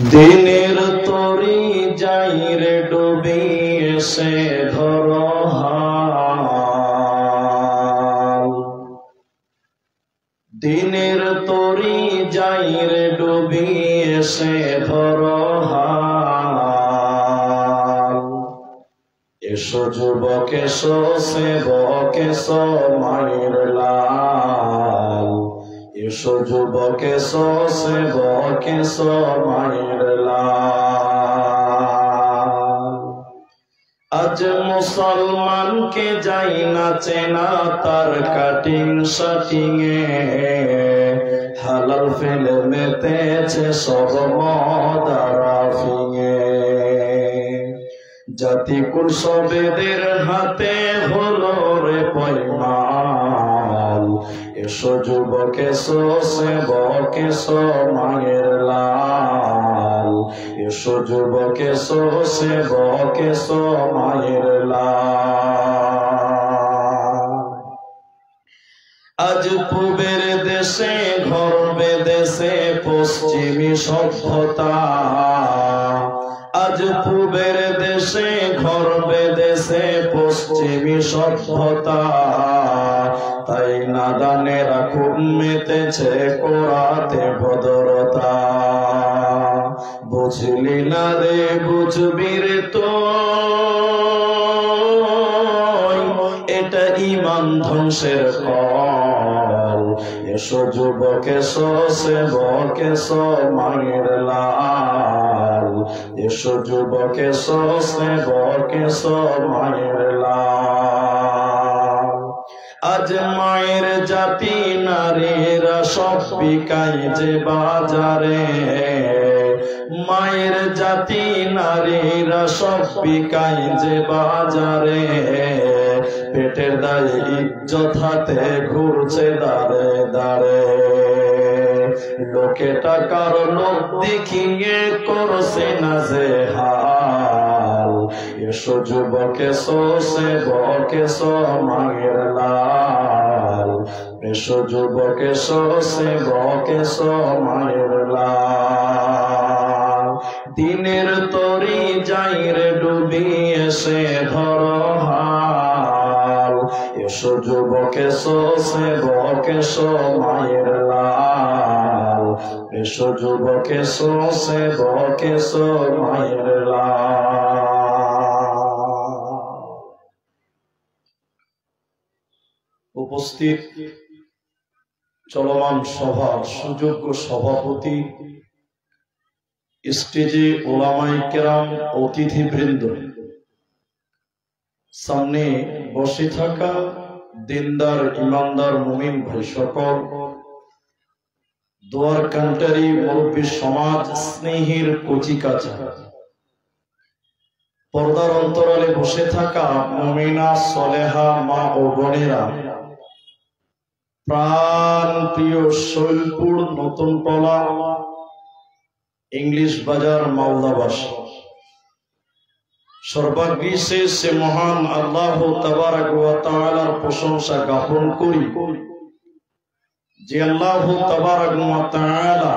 দিনের তরি যাই রে ডুবি এসে ধরো হাল, দিনের তরি যাই রে ডুবি এসে ধরো হাল। এসো যুবক এসো সেবক এসো মায়ের লাল, এসো যুবক এসো সেবক এসো মায়ের লাল। আজ মুসলমানকে যাই না চেনা তার কাটিং শাটিং এ, হালাল ফেলে মেতেছে সব মদ আর আফিং এ। জাতি কুল সবেদের হাতে হলো রে পয়মাল, এসো যুবক এসো সেবক এসো মায়ের লাল, এসো যুবক এসো সেবক এসো মায়ের লাল। আজ পূবের দেশে ঘর বেদেশে পশ্চিমী সভ্যতা, আজ পূবের দেশে ঘর বেদেশে পশ্চিমী সভ্যতা। তাই নাদানেরা খুব মেতেছে করাতে ভদ্রতা। বুঝলি না রে বুঝবি রে তো, এটা ঈমান ধ্বংসের ফল। এসো যুবক এসো সেবক এসো মায়ের লাল, এসো যুবক এসো সেবক এসো মায়ের লাল। আজ মায়ের জাতি নারীরা সব বিকাই যে বাজারে, মায়ের জাতি নারীরা সব বিকাই যে বাজারে। পেটের দায়ে ইজ্জত হাতে ঘুরছে দাঁড়ে দাঁড়ে, লোকে টাকার লোক দেখিয়ে করছে না যে হাল। এসো যুবক এসো সেবক এসো মায়ের লাল, এসো যুবক এসো সেবক এসো মায়ের লাল। দিনের তরি যাই রে ডুবি এসে ধরো হাল, এসো যুবক এসো সেবক এসো মায়ের লাল, এসো যুবক এসো সেবক এসো মায়ের লাল। উপস্থিত চলমান সভার সুযোগ্য সভাপতি, স্টেজে ওলামায়ে কেরাম, অতিথিবৃন্দ, সামনে বসে থাকা দিনদার ইমানদার মুমিন ভাই সকল, দোয়ার কান্টারি মুরব্বী সমাজ, স্নেহের কচিকাচা, পর্দার অন্তরালে বসে থাকা মুমিনা সলেহা মা ও বোনেরা, প্রাণ প্রিয় শৈলপুর নতুন পলা ইংলিশ বাজার মালদাবাসী, সর্বাগ্রে সে মহান আল্লাহ তাবারক ওয়া তাআলার প্রশংসা জ্ঞাপন করি যে আল্লাহ তাবারক ওয়া তাআলা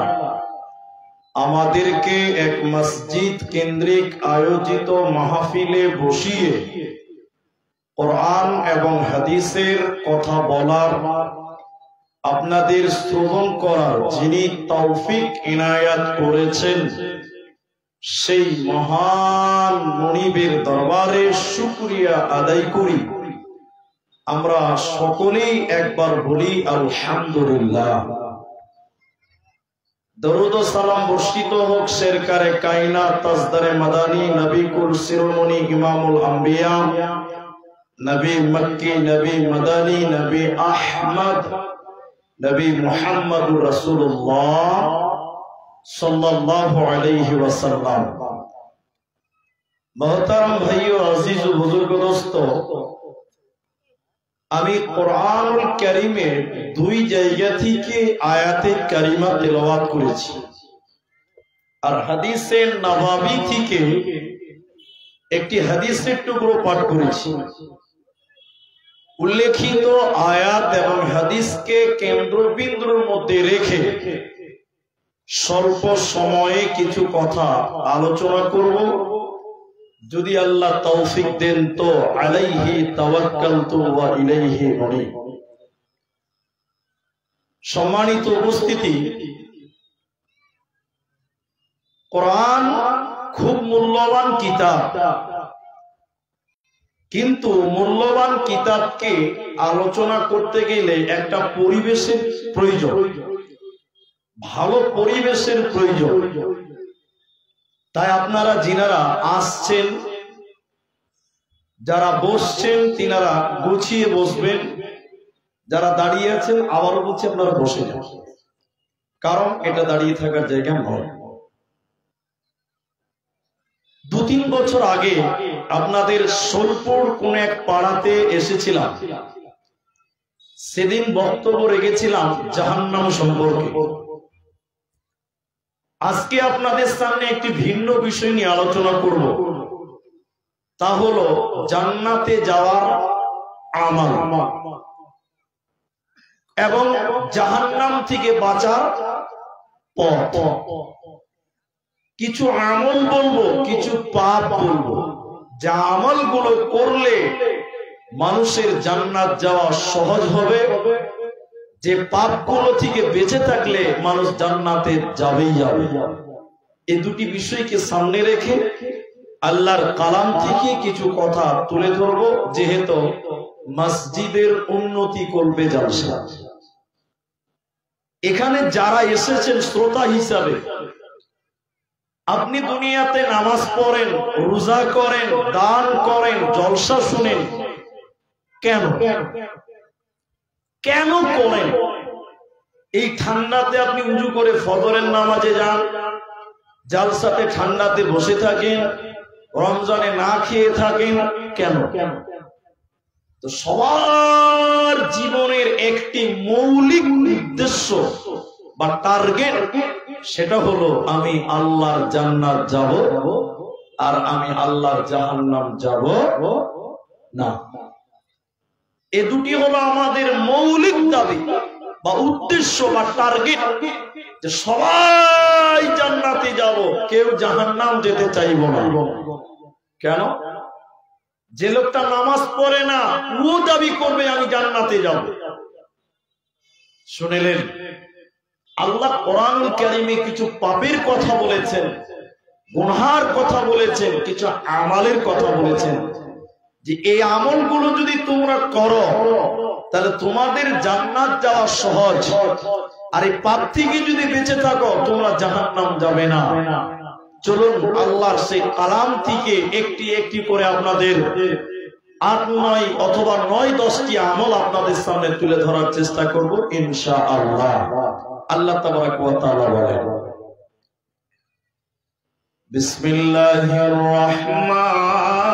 আমাদেরকে এক মসজিদ কেন্দ্রিক আয়োজিত মাহফিলে বসিয়ে কোরআন এবং হাদিসের কথা বলার, আপনাদের শ্রবণ করার যিনি তৌফিক ইনায়াত করেছেন, সেই মহান মনিবের দরবারে শুকরিয়া আদায় করি। আমরা সকলেই একবার বলি আলহামদুলিল্লাহ। দরুদ ও সালাম বর্ষিত হোক সরকারে কায়নাত তাজদারে মাদানী নবী কুল শিরোমণি ইমামুল আম্বিয়া নবী মক্কি নবী মাদানী নবী আহমদ নবী মুহাম্মদুর রাসূলুল্লাহ সাল্লাল্লাহু আলাইহি ওয়াসাল্লাম। মোহতারাম ভাইও, আজিজ ও বুজুর্গ দোস্ত, আমি কোরআনুল কারীমের দুই জায়গা থেকে আয়াতে কারিমা তেলাওয়াত করেছি, আর হাদিসে নববী থেকে একটি হাদিসের টুকরো পাঠ করেছি। উল্লেখিত আয়াত এবং হাদিসকে কেন্দ্রবিন্দুর মধ্যে রেখে স্বল্প সময়ে কিছু কথা আলোচনা করব। যদি আল্লাহ তৌফিক দেন তো আলাইহি তাওয়াক্কালতু ওয়া ইলাইহি উনীব। সম্মানিত উপস্থিতি, কোরআন খুব মূল্যবান কিতাব, কিন্তু মূল্যবান কিতাবকে আলোচনা করতে গেলে একটা পরিবেশের প্রয়োজন, ভালো পরিবেশের প্রয়োজন। তাই আপনারা যিনারা আসছেন, যারা বসছেন তিনারা গুছিয়ে বসবেন, যারা দাঁড়িয়ে আছেন আবারও বলছি আপনারা বসে যান, কারণ এটা দাঁড়িয়ে থাকার জায়গা নয়। 2-3 বছর আগে আপনাদের সোলপুর কোন এক পাড়াতে এসেছিলাম। সেদিন বক্তব্য রেখেছিলাম জাহান্নাম সম্পর্কে। আজকে আপনাদের সামনে একটি ভিন্ন বিষয় নিয়ে আলোচনা করব, তা হলো জান্নাতে যাওয়ার আমল এবং জাহান্নাম থেকে বাঁচার পথ। কিছু আমল বলবো, কিছু পাপ বলবো, যে আমলগুলো করলে মানুষের জান্নাত যাওয়া সহজ হবে, যে পাপগুলো থেকে বেঁচে থাকলে মানুষ জান্নাতে যাবেই যাবে। এই দুটি বিষয়কে সামনে রেখে আল্লাহর কালাম থেকে কিছু কথা তুলে ধরবো, যেহেতু মসজিদের উন্নতি করবে জালসা। এখানে যারা এসেছেন শ্রোতা হিসাবে, আপনি দুনিয়াতে নামাজ পড়েন, রোজা করেন, দান করেন, জলসা শুনেন, কেন কেন করেন? এই ঠান্ডাতে আপনি উজু করে ফজরের নামাজে যান, জালসাতে ঠান্ডাতে বসে থাকেন, রমজানে না খেয়ে থাকেন, কেন? তো সবার জীবনের একটি মৌলিক উদ্দেশ্য বা টার্গেট, সেটা হলো আমি আল্লাহর জান্নাত যাব আর আমি আল্লাহর জাহান্নাম যাব না। এ দুটি হলো আমাদের মৌলিক দাবি বা উদ্দেশ্য বা টার্গেট, যে সবাই জান্নাতে যাব, কেউ জাহান্নাম যেতে চাইব না। কেন? যে লোকটা নামাজ পড়ে না ও দাবি করবে আমি জান্নাতে যাব। শুনলেন, আল্লাহ কোরআনুল কারীমে কিছু পাপের কথা বলেছেন, গুনাহের কথা বলেছেন, কিছু আমলের কথা বলেছেন, যে এই আমলগুলো যদি তোমরা করো তাহলে তোমাদের জান্নাত যাওয়া সহজ, আর এই পাপ থেকে যদি বেঁচে থাকো তোমরা জাহান্নাম যাবে না। চলুন আল্লাহর সেই কালাম থেকে একটি একটি করে আপনাদের 8-9 অথবা 9-10টি আমল আপনাদের সামনে তুলে ধরার চেষ্টা করব ইনশাআল্লাহ। আল্লাহ তাবারাক ওয়া তাআলা বলেন, বিসমিল্লাহির রাহমানির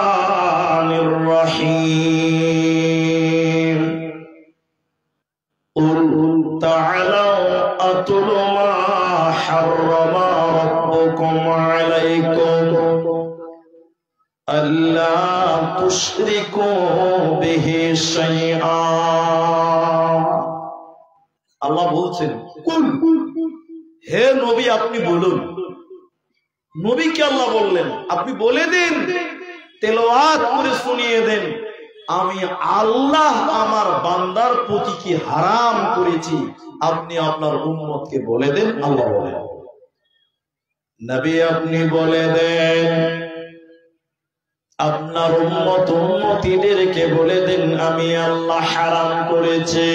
রহিম। কুল তাআলাউ আতলু মা হাররামা রাব্বুকুম আলাইকুম আল্লা তুশরিকু বিহি শাইআ। আল্লাহ বলছেন, কুল, হে নবী আপনি বলুন। নবীকে আল্লাহ বললেন আপনি বলে দেন, তেলাওয়াত করে শুনিয়ে দেন, আমি আল্লাহ আমার বান্দার প্রতি কি হারাম করেছি আপনি আপনার উম্মতকে বলে দেন। আল্লাহ বলেন, নবী আপনি বলে দেন আপনার উম্মতিদেরকে বলে দেন আমি আল্লাহ হারাম করেছি।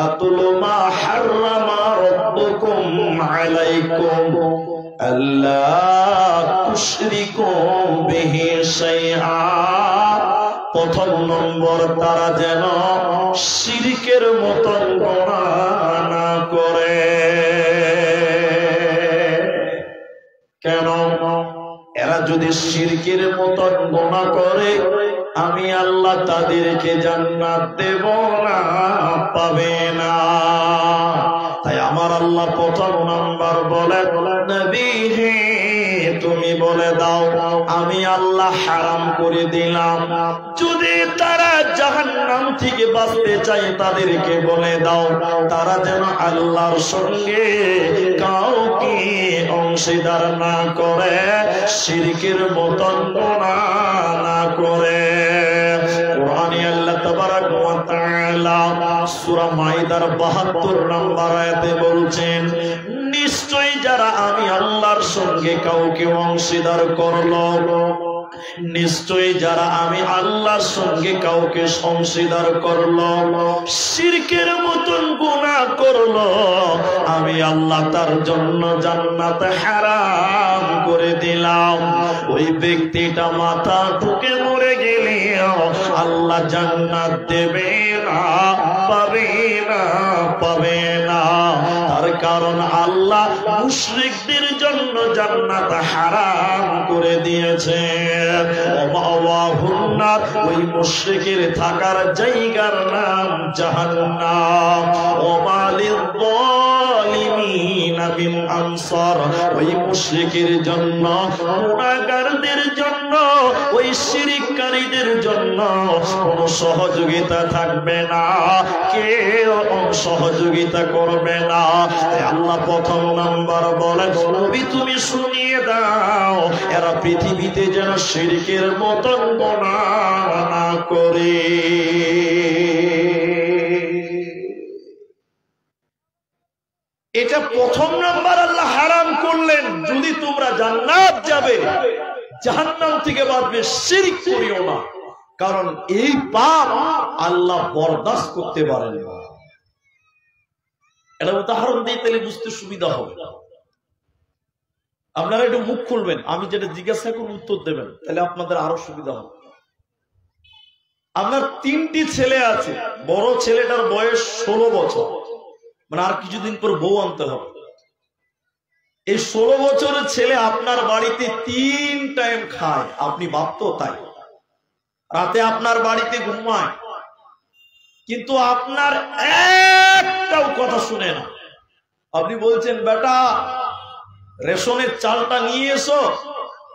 আতুলু মা হাররামা রাব্বুকুম আলাইকুম আল্লা তুশরিকু বিহি শাইআ। প্রথম নম্বর, তারা যেন শিরকের মতন গুনাহ না করে। কেন? এরা যদি শিরকের মতন গুনাহ করে আমি আল্লাহ তাদেরকে জান্নাত দেব না, পাবে না। তাই আমার আল্লাহ প্রথম নাম্বার বলে, নবী হে তুমি বলে দাও আমি আল্লাহ হারাম করে দিলাম। যদি তারা জাহান্নাম থেকে বাঁচতে চায় তাদেরকে বলে দাও তারা যেন আল্লাহর সঙ্গে অংশীদার না করে, শিরকের মতন গুনাহ না করে। কোরআনে আল্লাহ তাবারাক ওয়া তাআলা সূরা মাইদার ৭২ নম্বর আয়াতে বলছেন, নিশ্চয়ই যারা আমি আল্লাহর সঙ্গে কাউকে অংশীদার করলো, নিশ্চয়ই যারা আমি আল্লাহর সঙ্গে কাউকে অংশীদার করলো, শিরকের মতন গুনাহ করলো, আমি আল্লাহ তার জন্য জান্নাত হারাম করে দিলাম। ওই ব্যক্তিটা মাথা ঠুকে মরে গেলে আল্লাহ জান্নাত দেবে না, পাবে না, পাবে না। তার কারণ আল্লাহ মুশরিকদের জন্য জান্নাত হারাম করে দিয়েছে। ওই মুশরিকের থাকার জায়গার নাম জাহান্নাম। ওই মুশরিকের জন্য, গুনাহগারদের জন্য, ওই শিরককারীদের জন্য কোনো সহযোগিতা থাকবে না, কেউ সহযোগিতা করবে না। আল্লাহ প্রথম নাম্বার বলেন, নবী তুমি শুনিয়ে দাও এরা পৃথিবীতে যেন শিরকের মতন গুনাহ না করে। এটা প্রথম নাম্বার আল্লাহ হারাম করলেন। যদি তোমরা জান্নাত যাবে, জাহান্নাম থেকে বাঁচবে, শিরক করিও না। কারণ এই পাপ আল্লাহ বরদাস্ত করতে পারেন না। এটা উদাহরণ দিয়ে তাহলে বুঝতে সুবিধা হবে। আপনারা একটু মুখ খুলবেন, আমি যেটা জিজ্ঞাসা করব উত্তর দেবেন, তাহলে আপনাদের আরো সুবিধা হবে। আপনার 3টি ছেলে আছে, বড় ছেলেটার বয়স 16 বছর, মানে আর কিছুদিন পর বউ আনতে হবে। এই 16 বছরের ছেলে আপনার বাড়িতে 3 টাইম খায়, আপনি ভাবতো তাই। রাতে আপনার বাড়িতে ঘুমায়, কিন্তু আপনার একটাও কথা শুনে না। আপনি বলছেন বেটা রেশনের চালটা নিয়ে এসো,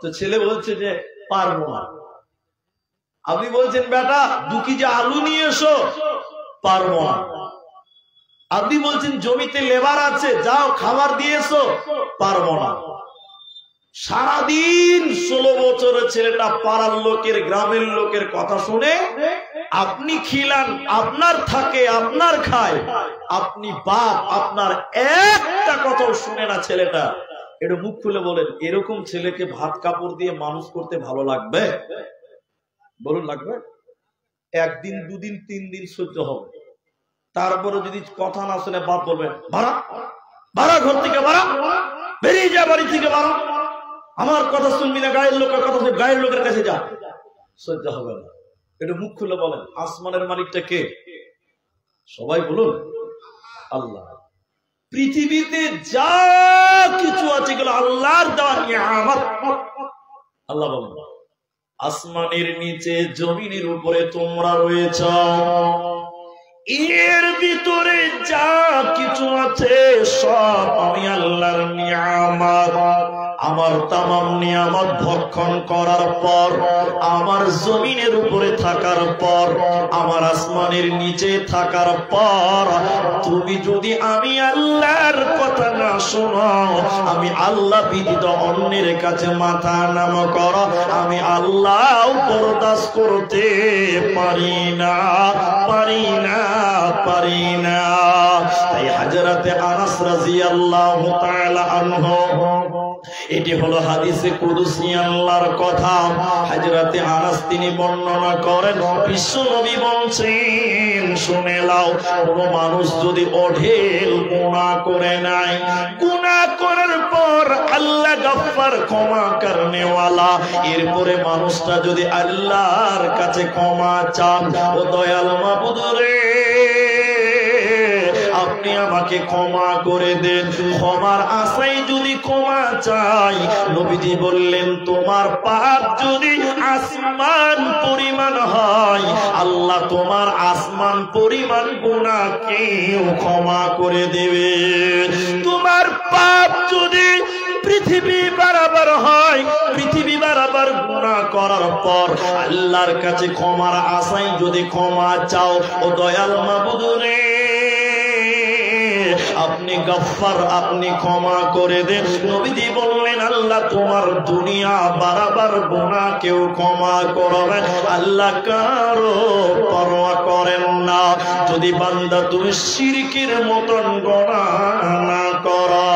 তো ছেলে বলছে যে পারবো না। আপনি বলছেন বেটা 2 কেজি আলু নিয়ে এসো, পারবো না। আপনি বলছেন জমিতে লেবার আছে, যাও খাবার দিয়ে এসো, পারবো না। সারাদিন 16 বছরের ছেলেটা পাড়ার লোকের, গ্রামের লোকের কথা শুনে আপনি খিলান, আপনার থাকে, আপনার খায়, আপনি বাপ, আপনার একটা কথাও শুনে না ছেলেটা। একটু মুখ খুলে বলেন, এরকম ছেলেকে ভাত কাপড় দিয়ে মানুষ করতে ভালো লাগবে? বলুন লাগবে? 1 দিন 2 দিন 3 দিন সহ্য হবে, তারপরে যদি কথা না শুনে বাপ বলবেন ভাড়া ভাড়া, ঘর থেকে ভাড়া, বেরিয়ে যা বাড়ি থেকে ভাড়া, আমার কথা শুনবি না, গায়ের লোকের কথা শুনবি, গায়ের লোকের কাছে যা, সহ্য হবে না। একটু মুখ খুলে বলেন, আসমানের মালিকটা কে? সবাই বলুন আল্লাহ। পৃথিবীতে যা কিছু আছে এগুলো আল্লাহর দেওয়া নিয়ামত। আল্লাহ বলেন, আসমানের নিচে জমিনের উপরে তোমরা রয়েছ, এর ভিতরে যা কিছু আছে সব আমি আল্লাহর নিয়ামত। আমার তামাম নিয়ামত ভক্ষণ করার পর, আমার জমিনের উপরে থাকার পর, আমার আসমানের নিচে থাকার পর, তুমি যদি আমি আল্লাহর কথা না শোনো, আমি আল্লাহ বিদিত অন্যের কাছে মাথা নাম করো, আমি আল্লাহ বরদাস্ত করতে পারি না, পারি না, পারি না। তাই হযরতে আনাস রাদিয়াল্লাহু তাআলা আনহু, এটি হলো হাদিসে কুদসি আল্লাহর কথা। হযরতে আনাস তিনি বর্ণনা করেন, বিশ্ব নবী বলছেন শুনে নাও, কোন মানুষ যদি অঢেল গুনাহ করে নাই, গুনাহ করার পর আল্লাহ গফফার, ক্ষমা করনে ওয়ালা, এরপরে মানুষটা যদি আল্লাহর কাছে ক্ষমা চান, ও দয়াল মাবুদ রে আপনি আমাকে ক্ষমা করে দেন, ক্ষমার আশায় যদি ক্ষমা চাই, নবীজি বললেন তোমার পাপ যদি আসমান পরিমাণ হয়, আল্লাহ তোমার আসমান পরিমাণ গুনাহকেও ক্ষমা করে দেবে। তোমার পাপ যদি পৃথিবী বরাবর হয়, পৃথিবী বরাবর গুনাহ করার পর আল্লাহর কাছে ক্ষমার আশায় যদি ক্ষমা চাও, ও দয়াল মাবুদ রে আপনি গফফার, আপনি ক্ষমা করে দেন। নবীজি বললেন আল্লাহ তোমার দুনিয়া বারবার গুনাহ কেউ ক্ষমা করবে, আল্লাহ কারো পরোয়া করেন না। যদি বান্দা তুমি শিরকের মতন গুনাহ না করো,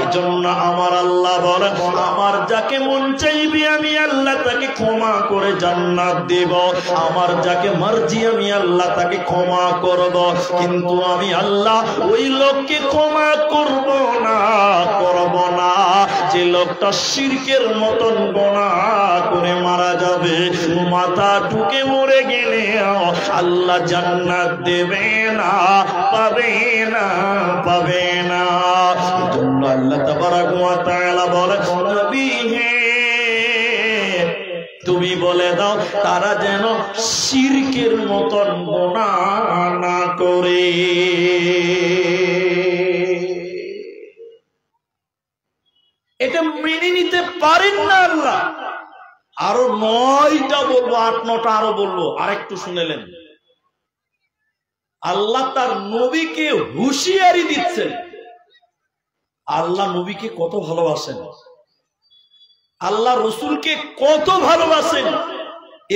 এজন্য আমার আল্লাহ বলে আমার যাকে মন চাইবে আমি আল্লাহ তাকে ক্ষমা করে জান্নাত দেব, আমার যাকে মর্জি আমি আল্লাহ তাকে ক্ষমা করব। কিন্তু আমি আল্লাহ ওই লোককে ক্ষমা করব না যে লোকটা শিরকের মতন গুনাহ করে মারা যাবে, মাথা ঢুকে মরে গেলে আল্লাহ জান্নাত দেবে না, পাবে না, পাবে না। এজন্য আল্লাহ তাবারক ওয়া তাআলা বলে নবী হে তুমি বলে দাও তারা যেন শিরকের মতন গুনাহ না করে। এটা মেনে নিতে পারেন না আল্লাহ। আরো 9টা বলবো, 8-9টা আরো বলবো, আরেকটু শুনেলেন। আল্লাহ তার নবীকে হুঁশিয়ারি দিচ্ছেন। আল্লাহ নবীকে কত ভালোবাসেন, আল্লাহ রসুলকে কত ভালোবাসেন,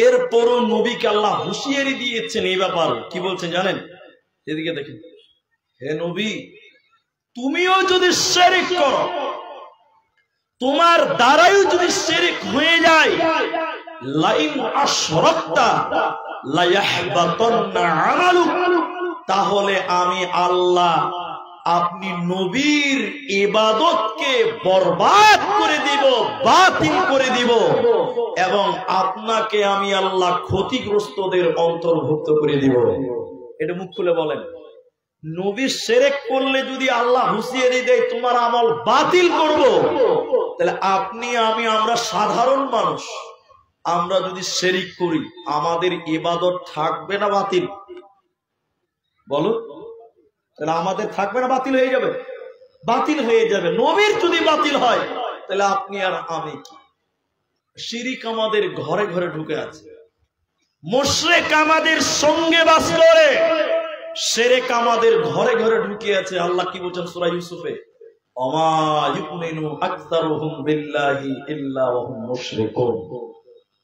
এরপরও নবীকে আল্লাহ হুঁশিয়ারি দিয়েছেন এই ব্যাপার। কি বলছেন জানেন? এদিকে দেখেন, হে নবী তুমিও যদি শিরক করো, তোমার দ্বারাও যদি শিরক হয়ে যায়, লাইন আশরাকতা লা ইয়াহবাতান্না আমালুক, তাহলে আমি আল্লাহ আপনি নবীর ইবাদতকে বরবাদ করে দিব, বাতিল করে দিব, এবং আপনাকে আমি আল্লাহ ক্ষতিগ্রস্তদের অন্তর্ভুক্ত করে দিব। এটা মুখ খুলে বলেন। নবী শিরক করলে যদি আল্লাহ হুঁশিয়ারি দেয় তোমার আমল বাতিল করব, তাহলে আপনি আমি আমরা সাধারণ মানুষ, আমরা যদি শিরক করি আমাদের ইবাদত থাকবে না বাতিল? বলো, তাহলে আমাদের থাকবে না বাতিল হয়ে যাবে? বাতিল হয়ে যাবে। নবীর যদি বাতিল হয় তাহলে আপনি আর আমি কি? শিরক আমাদের ঘরে ঘরে ঢুকে আছে, মুশরিক আমাদের সঙ্গে বাস করে, শিরক আমাদের ঘরে ঘরে ঢুকে আছে। আল্লাহ কি বলেন সূরা ইউসুফে, ওমা ইউমিনু আকসারুহুম বিল্লাহি ইল্লা ওয়া হুম মুশরিকুন।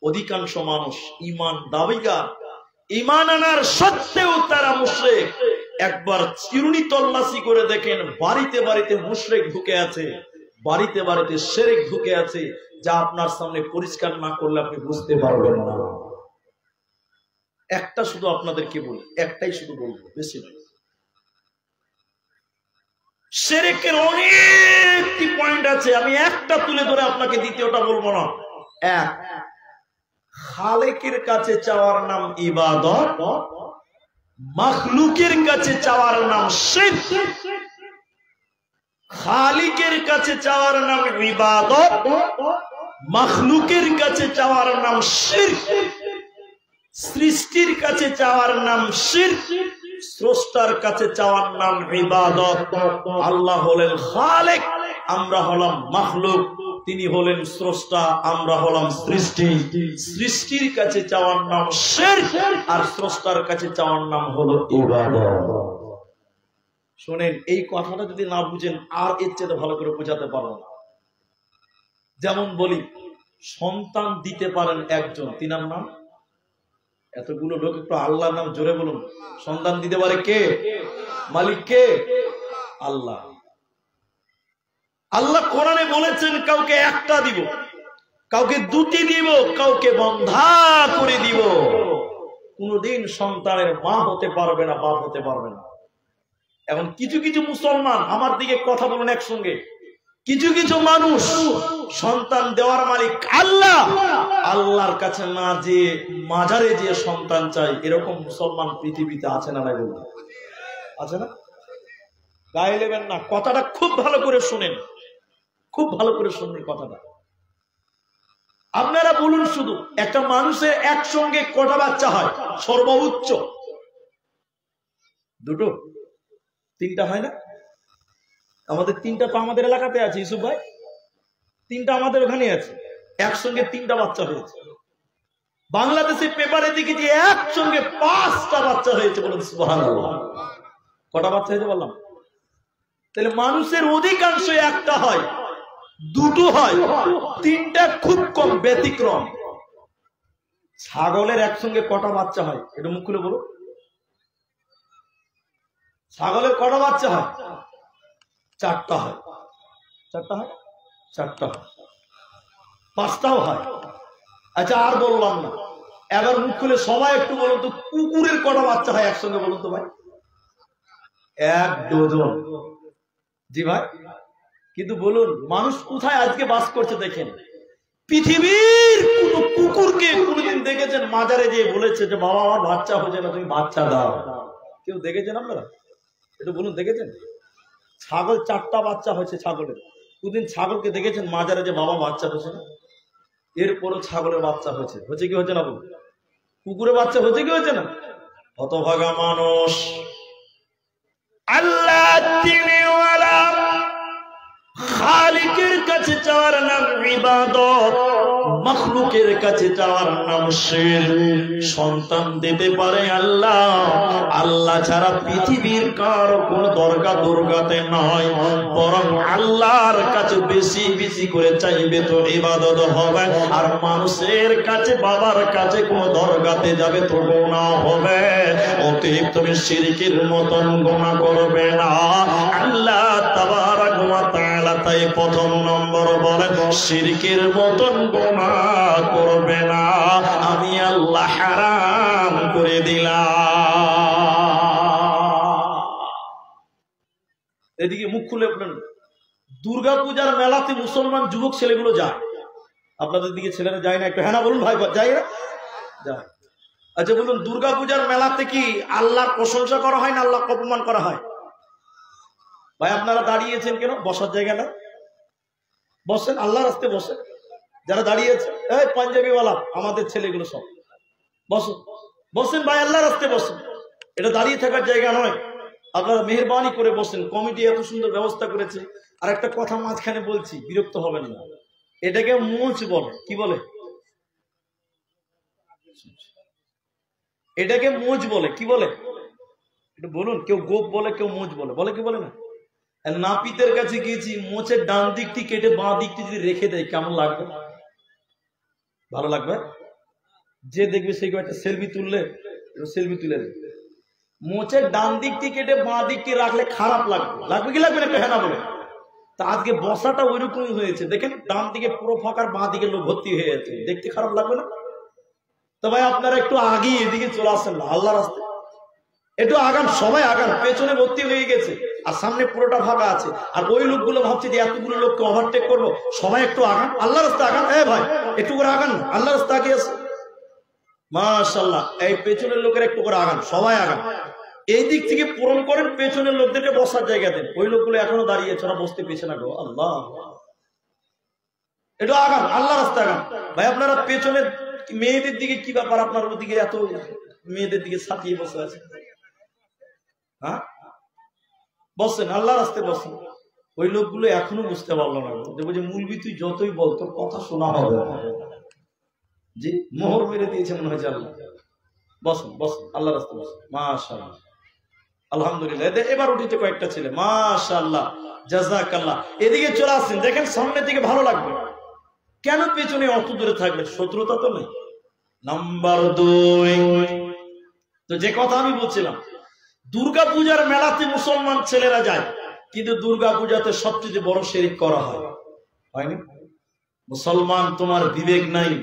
অধিকাংশ মানুষ ঈমান দাবিদার, ঈমান আনার সত্ত্বেও তারা মুশরিক। একবার চিরুনি তল্লাশি করে দেখেন, বাড়িতে বাড়িতে মুশরিক ঢুকে আছে, বাড়িতে বাড়িতে শিরক ঢুকে আছে, যা আপনার সামনে পরিষ্কার না করলে আপনি বুঝতে পারবেন না। একটা শুধু আপনাদেরকে বলি, একটাই শুধু বলবো, বেশি নয়। শিরকের অনেকটি পয়েন্ট আছে, আমি একটা তুলে ধরে আপনাকে দ্বিতীয়টা বলবো না। এক, খালেকের কাছে চাওয়ার নাম ইবাদত, মাখলুকের কাছে চাওয়ার নাম শিরক। খালিকের কাছে চাওয়ার নাম ইবাদত, মাখলুকের কাছে চাওয়ার নাম শিরক। সৃষ্টির কাছে চাওয়ার নাম শিরক, স্রষ্টার কাছে চাওয়ার নাম ইবাদত। আল্লাহ হলেন খালেক, আমরা হলাম মাখলুক, তিনি হলেন স্রষ্টা, আমরা হলাম সৃষ্টি। সৃষ্টির কাছে চাওয়ার নাম শিরক, আর স্রষ্টার কাছে চাওয়ার নাম হলো ইবাদত। শুনেন, এই কথাটা যদি না বুঝেন আর এর চেয়ে ভালো করে বোঝাতে পারবো না। যেমন বলি, সন্তান দিতে পারেন একজন, তিনার নাম, এতগুলো লোক একটু আল্লাহর নাম জোরে বলুন। সন্তান দিতে পারে কে? মালিক কে? আল্লাহ। আল্লাহ কোরআনে বলেছেন কাউকে একটা দিব, কাউকে দুটি দিব, কাউকে বন্ধা করে দিব। কোনদিন সন্তানের মা হতে পারবে না, বাপ হতে পারবে না। এখন কিছু কিছু মুসলমান, আমার দিকে কথা বলুন একসঙ্গে, কিছু কিছু মানুষ সন্তান দেওয়ার মালিক আল্লাহ, আল্লাহর কাছে না যে মাজারে যে সন্তান চাই, এরকম মুসলমান পৃথিবীতে আছে না? নাই বলুন, আছে না? গায়ে নেবেন না, কথাটা খুব ভালো করে শুনেন, খুব ভালো করে শুনেন কথাটা। আপনারা বলুন, শুধু একটা মানুষের একসঙ্গে কটা বাচ্চা হয়? সর্বোচ্চ দুটো, তিনটা হয় না? আমাদের তিনটা তো আমাদের এলাকাতে আছে, ইউসুফ ভাই, তিনটা আমাদের ওখানে আছে, একসঙ্গে তিনটা বাচ্চা হয়েছে। বাংলাদেশের পেপারে দেখেছি একসঙ্গে 5টা বাচ্চা হয়েছে। বলুন সুবহানাল্লাহ। কটা বাচ্চা হয়েছে বললাম? তাহলে মানুষের অধিকাংশ একটা হয়, দুটো হয়, তিনটা খুব কম ব্যতিক্রম। ছাগলের একসঙ্গে কটা বাচ্চা হয় এটা মুখ খুলে বলো? ছাগলের কটা বাচ্চা হয়? চারটা হয়। চারটা হয়? চারটা হয়। পাঁচটাও হয়। আচ্ছা আর বললাম না, এবার মুখ খুলে সবাই একটু বলুন তো, কুকুরের কটা বাচ্চা হয় একসঙ্গে বলুন তো ভাই? 1 ডজন। জি ভাই। কিন্তু বলুন মানুষ কোথায় আজকে বাস করছে দেখেন। পৃথিবীর কোন কুকুরকে কোনদিন দেখেছেন মাজারে যেয়ে বলেছে যে বাবা আমার বাচ্চা হয়েছে না, তুমি বাচ্চা দাও? কেউ দেখেছেন আপনারা? একটু বলুন দেখেছেন? ছাগল 4টা বাচ্চা হয়েছে ছাগলের, কোনদিন ছাগলকে দেখেছেন মাজারে যে বাবা বাচ্চা হয়েছে না? এরপরও ছাগলের বাচ্চা হয়েছে, হচ্ছে কি হচ্ছে না বলুন? কুকুরের বাচ্চা হচ্ছে কি হচ্ছে না? হতভাগা মানুষ। আল্লাহ তিনিওয়ালা খালিকের কাছে যাওয়ার নাম ইবাদত, মাখলুকের কাছে যাওয়ার নাম শিরক। সন্তান দিতে পারে আল্লাহ, আল্লাহ ছাড়া পৃথিবীর কারো কোনো দরগাতে নয়, বরং আল্লাহর কাছে বেশি বেশি করে চাইবে তো ইবাদত হবে। আর মানুষের কাছে, বাবার কাছে কোনো দরগাতে যাবে তো গুনাহ হবে। অতএব তুমি শিরকের মতন গুনাহ করবে না। আল্লাহ তাবারাক ওয়া তাআলা তাই প্রথম নম্বর বলেন শিরকের মতন গুনাহ করবে না, আমি আল্লাহ হারাম করে দিলাম। এদিকে মুখ খুলে বলেন, দুর্গা পূজার মেলাতে মুসলমান যুবক ছেলেগুলো যায়, আপনাদের দিকে ছেলেরা যায় না? একটু হ্যাঁ না বলুন ভাই, যায় না? যায়। আচ্ছা বলুন, দুর্গা পূজার মেলাতে কি আল্লাহর প্রশংসা করা হয় না আল্লাহকে অপমান করা হয়? ভাই আপনারা দাঁড়িয়েছেন কেন? বসার জায়গা না? বসেন, আল্লাহর রাস্তায় বসেন। যারা দাঁড়িয়েছে, এই পাঞ্জাবিওয়ালা আমাদের ছেলেগুলো সব বসুন, বসেন ভাই, আল্লাহর রাস্তায় বসেন। এটা দাঁড়িয়ে থাকার জায়গা নয়, আপনারা মেহেরবানি করে বসেন। কমিটি এত সুন্দর ব্যবস্থা করেছে। আর একটা কথা মাঝখানে বলছি, বিরক্ত হবেন না, এটাকে মোচ বলে। কি বলে? এটাকে মোচ বলে। কি বলে এটা বলুন? কেউ গোপ বলে, কেউ মোচ বলে। বলে কি বলে না? নাপিতের কাছে গিয়েছি, মোচের ডান দিকটি কেটে বাঁ দিকটি যদি রেখে দেয় কেমন লাগবে? ভালো লাগবে? যে দেখবে সেই একটা সেলফি তুললে, সেলফি তুলে দেবে। মোচের ডান দিকটি কেটে বাঁ দিকটি রাখলে খারাপ লাগবে। লাগবে কি লাগবে না? একটা হ্যাঁ না বলে। তা আজকে বসাটা ওইরকমই হয়েছে, দেখেন ডান দিকে পুরো ফাঁকার, বাঁ দিকে লোক ভর্তি হয়ে যাচ্ছে, দেখতে খারাপ লাগবে না? তো ভাই আপনারা একটু আগে এদিকে চলে আসেন না, আল্লাহ রাস্তায় একটু আগান, সবাই আগান। পেছনে ভর্তি হয়ে গেছে আর সামনে পুরোটা ফাঁকা আছে, আর ওই লোকগুলো ভাবছে যে এতগুলো লোককে ওভারটেক করবো। সবাই একটু আগান, আল্লাহ রাস্তায় আগান। এ ভাই একটু করে আগান, আল্লাহ রাস্তায় আগে আছে। মাশাআল্লাহ, এই পেছনের লোকের একটু করে আগান, সবাই আগান। এই দিক থেকে পূরণ করেন, পেছনের লোকদেরকে বসার জায়গা দেন। ওই লোকগুলো এখনো দাঁড়িয়েছে, ওরা বসতে পেছে না গো। আল্লাহ, একটু আগান, আল্লাহ রাস্তায় আগান। ভাই আপনারা পেছনের মেয়েদের দিকে কি ব্যাপার? আপনার ওদিকে এত মেয়েদের দিকে সাজিয়ে বসে আছে। হ্যাঁ বসেন, আল্লাহ রাস্তায় বসেন। ওই লোকগুলো এখনো বুঝতে পারলো না যে মুলবি তুই যতই বল তোর কথা শোনা হবে। জি মোহর মেরে দিয়েছে মনে হয়েছে আল্লাহ। বসেন বসেন, আল্লাহ রাস্তায় বসেন। মাশাআল্লাহ, আলহামদুলিল্লাহ। এবার উঠিতে কয়েকটা ছেলে, মাশাআল্লাহ, জাযাকাল্লাহ। এদিকে চলে আসেন, দেখেন সামনে থেকে ভালো লাগবে। কেন পেছনে অত দূরে থাকবে? শত্রুতা তো নেই। নাম্বার 2, তো যে কথা আমি বলছিলাম, দুর্গা পূজার মেলাতে মুসলমান ছেলেরা যায়, কিন্তু দুর্গা পূজাতে সবচেয়ে বড় শিরক করা হয়নি? মুসলমান, তোমার বিবেক নাই,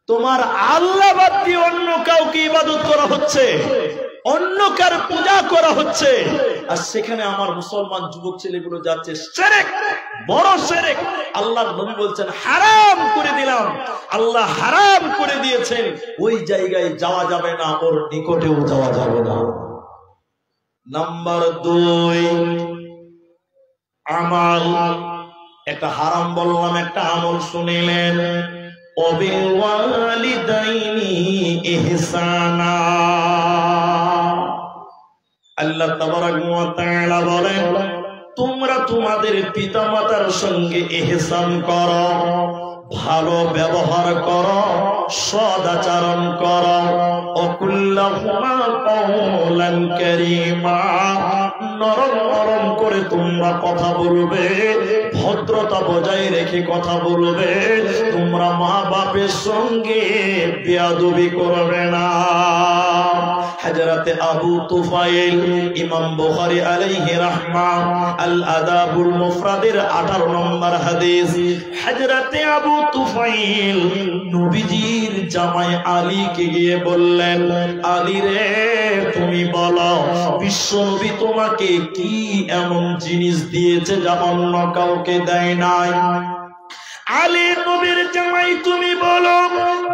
তোমার আল্লাহ বাদ দিয়ে অন্য কাউকে ইবাদত করা হচ্ছে, অন্য কার পূজা করা হচ্ছে, আর সেখানে আমার মুসলমান যুবক ছেলেগুলো যাচ্ছে। শিরক, বড় শিরক। আল্লাহর নবী বলছেন হারাম করে দিলাম, আল্লাহ হারাম করে দিয়েছেন, ওই জায়গায় যাওয়া যাবে না, ওর নিকটেও যাওয়া যাবে না। নাম্বার 2, আমল। একটা হারাম বললাম, একটা আমল শুনিলেন। ওয়াবিল ওয়ালিদাইনি ইহসানা। আল্লাহ তাবারাক ওয়া তাআলা বলেন, তোমরা তোমাদের পিতামাতার সঙ্গে ইহসান করো, ভালো ব্যবহার করো, সদাচরণ করো, অকুল্লাহুমা কওলান কারীমা, নরম নরম করে তোমরা কথা বলবে, ভদ্রতা বজায় রেখে কথা বলবে, তোমরা মা বাপের সঙ্গে বেয়াদবি করবে না। হযরতে আবু তুফাইল, ইমাম বুখারী আলাইহি রাহমা, আল আদাবুল মুফরাদের 18 নম্বর হাদিস। হযরতে আবু তুফাইল নবীজির জামাই আলীকে গিয়ে বললেন, আলী রে, তুমি বলো বিশ্বনবী তোমাকে কি এমন জিনিস দিয়েছে যা অন্য কাউকে দেয় নাই? আলী নবীর জামাই, তুমি বলো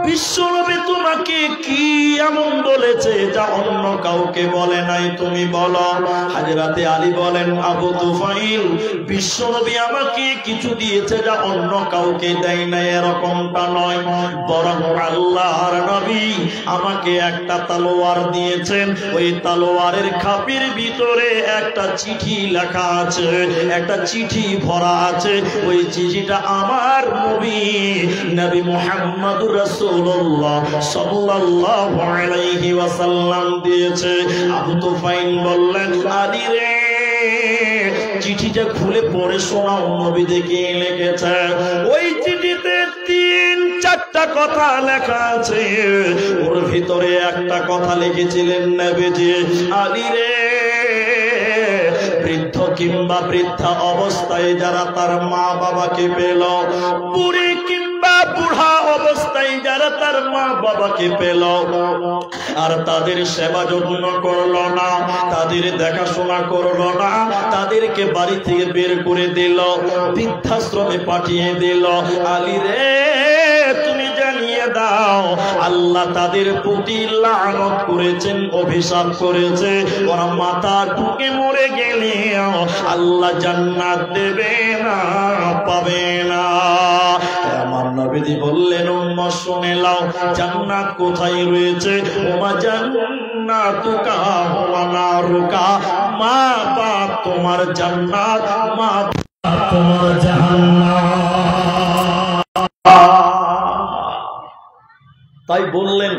বিশ্বনবী তোমাকে কি এমন বলেছে যা অন্য কাউকে বলে নাই, তুমি বলো। হযরতে আলী বলেন, আবু তুফাইল, বিশ্বনবী আমাকে কিছু দিয়েছে যা অন্য কাউকে দেয় নাই এরকমটা নয়, বরং আল্লাহর নবী আমাকে একটা তলোয়ার দিয়েছেন, ওই তলোয়ারের খাপের ভিতরে একটা চিঠি লেখা আছে, একটা চিঠি ভরা আছে, ওই চিঠিটা আমার নবী মুহাম্মদুর রাসূলুল্লাহ সাল্লাল্লাহু আলাইহি ওয়াসাল্লাম দিয়েছে। আবু তুফাইল বললেন, আলী রে, চিঠিটা খুলে পড়ে শোনাও, নবী দেখে লিখেছে। ওই চিঠিতে 3-4টা কথা লেখা আছে, ওর ভিতরে একটা কথা লিখেছিলেন নবীজি, আলী রে, বৃদ্ধ কিংবা বৃদ্ধা অবস্থায় যারা তার মা বাবাকে পেল, বুড়ি কিংবা বুড়া অবস্থায় যারা তার মা বাবাকে পেল, আর তাদের সেবা যত্ন করলো না, তাদের দেখাশোনা করলো না, তাদেরকে বাড়ি থেকে বের করে দিল, বৃদ্ধাশ্রমে পাঠিয়ে দিল, আলী রে, তুমি জানিয়ে দাও, আল্লাহ তাদের প্রতি লানত করেছেন, অভিশাপ করেছে, ওরা মাথা ঢুকে মরে গেলে আল্লাহ জান্নাত দেবে না, পাবে না। আমার নবীজি বললেন, উম্মত শুনে নাও, জান্নাত কোথায় রয়েছে? ওমা জান্নাতুকা ওয়া নারুকা, মা বাপ তোমার জান্নাত, মা বাপ তোমার জাহান্নাম। তাই বললেন,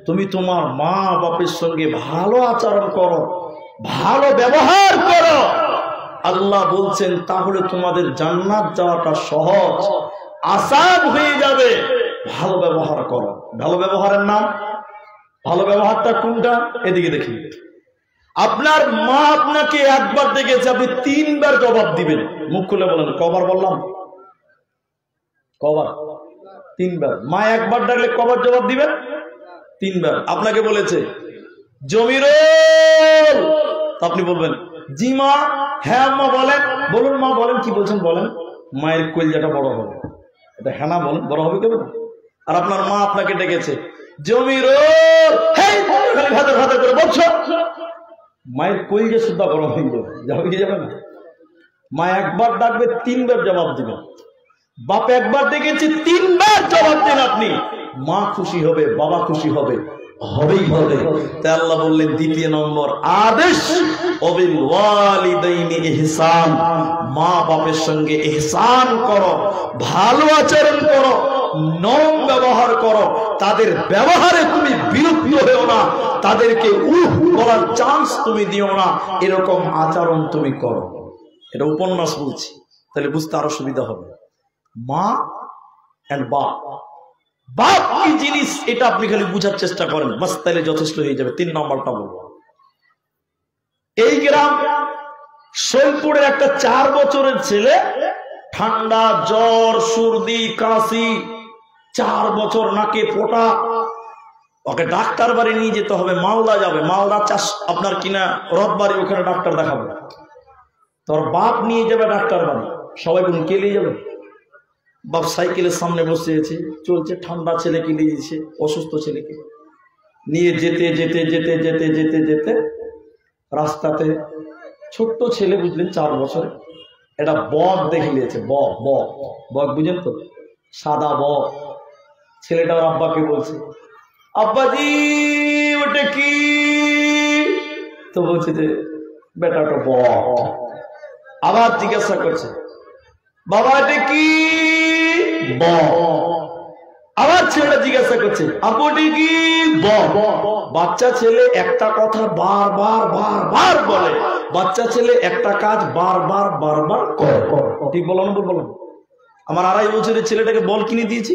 তুমি তোমার মা বাপের সঙ্গে ভালো আচরণ করো, ভালো ব্যবহার করো। আল্লাহ বলছেন, তাহলে তোমাদের জান্নাত যাওয়াটা সহজ, আসান হয়ে যাবে। ভালো ব্যবহার করো। ভালো ব্যবহারের নাম, ভালো ব্যবহারটা কোনটা? এদিকে দেখি। আপনার মা আপনাকে একবার দেখেছে, আপনি 3 বার জবাব দিবেন। মুখ খুলে বলেন, কবার বললাম? কবার? 3 বার। মা একবার ডাকলে কবার জবাব দিবেন? 3 বার। আপনাকে বলেছে জমিরুল, আপনি বলবেন জি মা, হ্যাঁ আম্মা বলেন। বলুন মা, বলেন, কি বলছেন বলেন। মায়ের কলিজাটা বড় হবে, এটা হ্যাঁ না বলেন, বড় হবে কেমন? আর আপনার মা আপনাকে ডেকেছে জমিরুল, খালি ভাতে ভাতে করে বলছো, মায়ের কলিজা সুদ্ধা গরম হয়ে যাবে, যাবে কি যাবে না? মা একবার ডাকবে 3 বার জবাব দিবেন। বাপ একবার ডেকেছে 3 বার জবাব দেন আপনি, মা খুশি হবে, বাবা খুশি হবে, হবেই হবে। তাই আল্লাহ বললেন, 2 নম্বর আদেশ, অবিল ওয়ালিদাইনি ইহসান, মা বাপের সঙ্গে ইহসান করো, ভালো আচরণ করো, নরম ব্যবহার করো, তাদের ব্যবহারে তুমি বিরক্ত হও না, তাদেরকে বলার চান্স তুমি দিও না, এরকম আচরণ তুমি করো। এটা উপন্যাস বলছি, তাহলে বুঝতে আরো সুবিধা হবে। মা এন্ড বাপ, বাপ কি জিনিস এটা আপনি খালি বুঝার চেষ্টা করেন, বাস, তাহলে যথেষ্ট হয়ে যাবে। 3 নম্বরটা বলবো। এই গ্রাম সোলপুরের একটা 4 বছরের ছেলে, ঠান্ডা, জ্বর, সর্দি, কাশি, 4 বছর, নাকে ফোঁটা, ওকে ডাক্তার বাড়ি নিয়ে যেতে হবে। মালদা যাবে, মালদা চাষ আপনার কিনা রথবাড়ি, ওখানে ডাক্তার দেখাবে। তোর বাপ নিয়ে যাবে ডাক্তার বাড়ি। সবাই বলুন, কে নিয়ে যাবে? বাপ সাইকেলের সামনে বসে আছে, চলছে, ঠান্ডা ছেলেকে নিয়ে যাচ্ছে, অসুস্থ ছেলেকে নিয়ে যেতে যেতে যেতে যেতে যেতে যেতে রাস্তাতে ছোট্ট ছেলে, বুঝলেন, 4 বছরে, এটা বক দেখে নিয়েছে। বক, বক, বক বুঝেন তো, সাদা বক। ছেলেটা ওর আব্বাকে বলছে, আব্বাজি ওটা কি? তো বলছে যে বেটা ওটা বক। আবার জিজ্ঞাসা করছে, বাবা এটা কি? বক। আবার ছেলেটা জিজ্ঞাসা করছে আপনি কি? বাচ্চা ছেলে একটা কথা বারবার বারবার বলে, বাচ্চা ছেলে একটা কাজ বারবার বারবার করে। ঠিক বলো না? বলো। আমার 2.5 বছরের ছেলেটাকে বল কিনে দিয়েছি,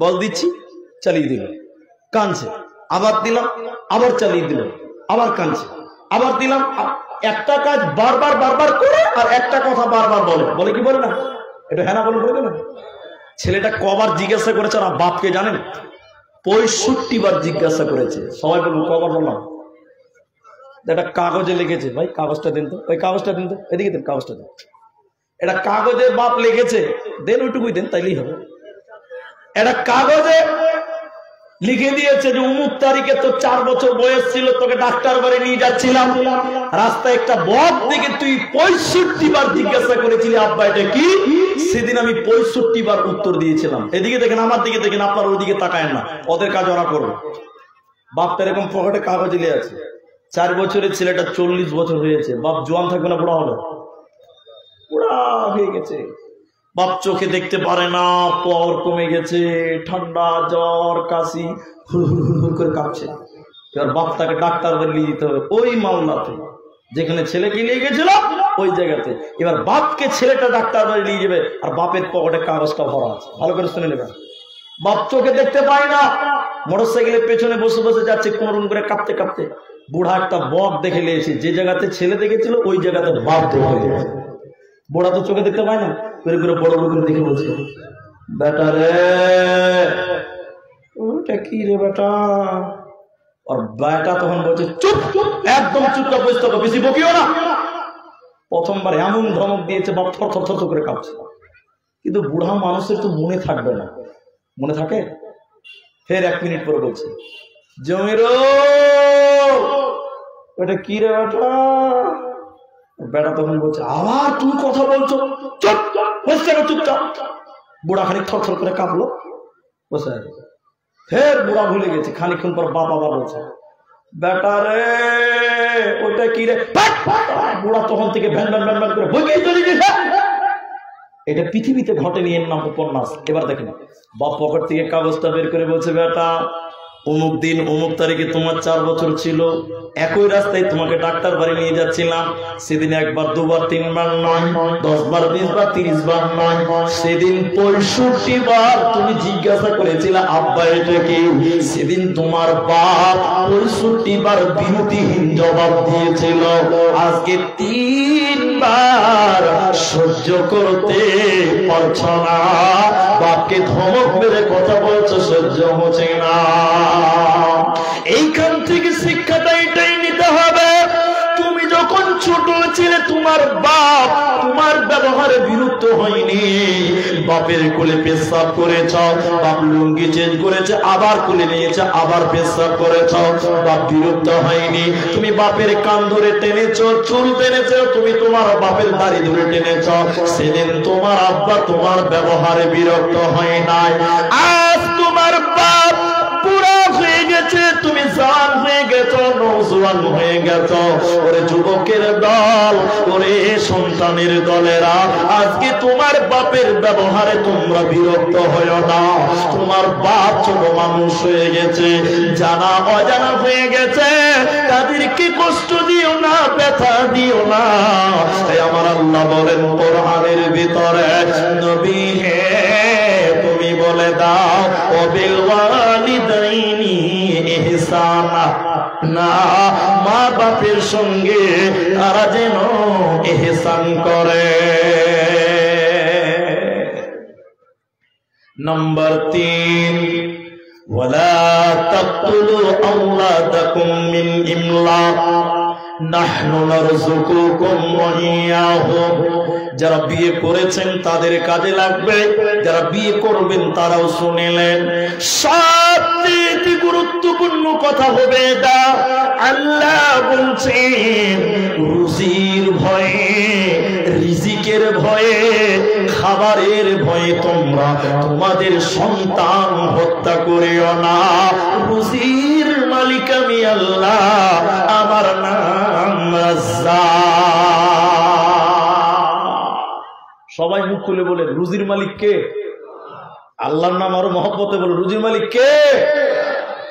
বল দিচ্ছি, চালিয়ে দিল, কাঁদছে, আবার দিলাম, আবার চালিয়ে দিল, আবার কাঁদছে, আবার দিলাম। একটা কাজ বারবার বারবার করে আর একটা কথা বারবার বলে কি বলে না? এটা হ্যাঁ না বলে না? ছেলেটা কবার জিজ্ঞাসা করেছে আর বাপকে জানেন? 65 বার জিজ্ঞাসা করেছে। সবাই বলুন কবার বললাম? একটা কাগজে লিখেছে, ভাই কাগজটা দিন তো, ওই কাগজটা দিন তো, এদিকে দেন কাগজটা দিন। এটা কাগজে বাপ লিখেছে, দেন ওইটুকুই দেন, তাইলেই হবে। এটা কাগজে লিখে দিয়েছে যে অমুক তারিখে তো 4 বছর বয়স ছিল, তোকে ডাক্তার বাড়ি নিয়ে যাচ্ছিলাম, রাস্তায় একটা বক দেখে তুই 65 বার জিজ্ঞাসা করেছিলি আব্বা এটা কি? সেদিন আমি 65 বার উত্তর দিয়েছিলাম। এদিকে দেখেন, আমার দিকে দেখেন, আপনার ওইদিকে তাকায় না, ওদের কাজ ওরা করবে। বাপটা এরকম পকেটে কাগজে লিয়ে আছে। 4 বছরের ছেলেটা 40 বছর হয়েছে, বাপ জোয়ান থাকবে না বুড়া হবে? বুড়া হয়ে গেছে। বাপ চোখে দেখতে পারে না, পর কমে গেছে, ঠান্ডা জ্বর কাশি, হুড় করে কাঁপছে। এবার বাপ তাকে ডাক্তার বাড়ি নিয়ে যেতে হবে, ওই মামলাতে যেখানে ছেলেকে নিয়ে গেছিল ওই জায়গাতে। এবার বাপকে ছেলেটা ডাক্তার বাড়ি নিয়ে যাবে আর বাপের পকেটে কাগজটা ভরা আছে। ভালো করে শুনে নেবেন। বাপ চোখে দেখতে পায় না, মোটরসাইকেলের পেছনে বসে বসে যাচ্ছে কোন করে কাঁপতে কাঁপতে। বুড়া একটা বক দেখে নিয়েছে, যে জায়গাতে ছেলে দেখেছিল ওই জায়গাতে বাপ দেখে নিয়েছে। বুড়া তো চোখে দেখতে পায় না, করে করে বড় বড় করে দেখে বলছে বেটা রে, ওটা কি রে বেটা? আর বেটা তখন বলছে চুপ, একদম চুপচাপ বসতে হবে, বেশি বকিও না। প্রথমবার এমন ধমক দিয়েছে বাপ থর থর থর করে কাঁপছে। কিন্তু বুড়া মানুষের তো মনে থাকবে না, মনে থাকে? ফের 1 মিনিট পরে বলছে জমির, ওটা কি রে বেটা? বেটা তখন বলছে আবার তুমি কথা বলছো, চুপ বসে চুপচাপ। বুড়া খানিক থর থর করে কাঁপলো, বসে আছে। ফের বুড়া ভুলে গেছে। খানিকক্ষণ পর বাপ আবার বলছে বেটা রে, ওটা কি রে? বুড়া তখন থেকে ভ্যান ভ্যান ভ্যান ভ্যান করে বইকেই চলে গেছে। এটা পৃথিবীতে ঘটেনি, এর নাম উপন্যাস। এবার দেখেন, বাপ পকেট থেকে কাগজটা বের করে বলছে বেটা, অমুক দিন অমুক তারিখে তোমার 4 বছর ছিল, একই রাস্তায় তোমাকে ডাক্তার বাড়ি নিয়ে যাচ্ছিলাম। সেদিন 1 বার 2 বার 3 বার নয়, 10 বার 20 বার 30 বার নয়, সেদিন 65 বার তুমি জিজ্ঞাসা করেছিলে আব্বা এটা কি? সেদিন তোমার বাপ 65 বার বিরতিহীন জবাব দিয়েছিল। আজকে 3 বার সহ্য করতে পারছ না, বাপকে ধমক মেরে কথা বলছো, সহ্য হচ্ছে না। এইখান থেকে শিক্ষাটা এটাই নিতে হবে, তুমি যখন ছোট ছিলে তোমার বাপ তোমার ব্যবহারে বিরুদ্ধ হয়নি। বাপের কোলে পেশাব করেছ, বাপ লুঙ্গি চেঞ্জ করেছে, আবার কোলে নিয়েছে, আবার পেশাব করেছ, বাপ বিরুদ্ধ হয়নি। তুমি বাপের কান ধরে টেনেছ, চুল টেনেছ, তুমি তোমার বাপের দাড়ি ধরে টেনেছ, সেদিন তোমার আব্বা তোমার ব্যবহারে বিরক্ত হয় নাই। আজ তোমার বাপ পুরা হয়ে গেছে, তুমি জান হয়ে গেছো, নওজোয়ান হয়ে গেছো। ওরে যুবকের দল, ওরে সন্তানের দলেরা, আজকে তোমার বাপের ব্যবহারে তোমরা বিরক্ত হয়ো না। তোমার বাপ ছোট মানুষ হয়ে গেছে, জানা অজানা হয়ে গেছে, তাদেরকে কষ্ট দিও না, ব্যথা দিও না। তাই আমার আল্লাহ বলেন কোরআনের ভিতরে, নবী হে তুমি বলে দাও ওয়াবিল ওয়ালিদাইনি ইহসানা, না মা বাপের সঙ্গে তারা যেন ইহসান করে। নাম্বার 3, ওয়ালা তাকতুলু আওলাদাকুম মিন ইমলাক, নাহনু নারযুকুকুম ওয়া ইয়াহুম। যারা বিয়ে করেছেন তাদের কাজে লাগবে, যারা বিয়ে করবেন তারাও শুনিলেন। সবচেয়ে গুরুত্বপূর্ণ কথা হবে এটা, আল্লাহ বলছেন রুজির ভয়ে, রিজিকের ভয়ে, খাবারের ভয়ে তোমরা তোমাদের সন্তান হত্যা করিও না। রুজির মালিক আমি আল্লাহ, আমার নাম রাজ্জাক। সবাই মুখ খুলে বলেন রুজির মালিক কে? আল্লাহর নাম আরো মহব্বতে বলো, রুজির মালিক কে?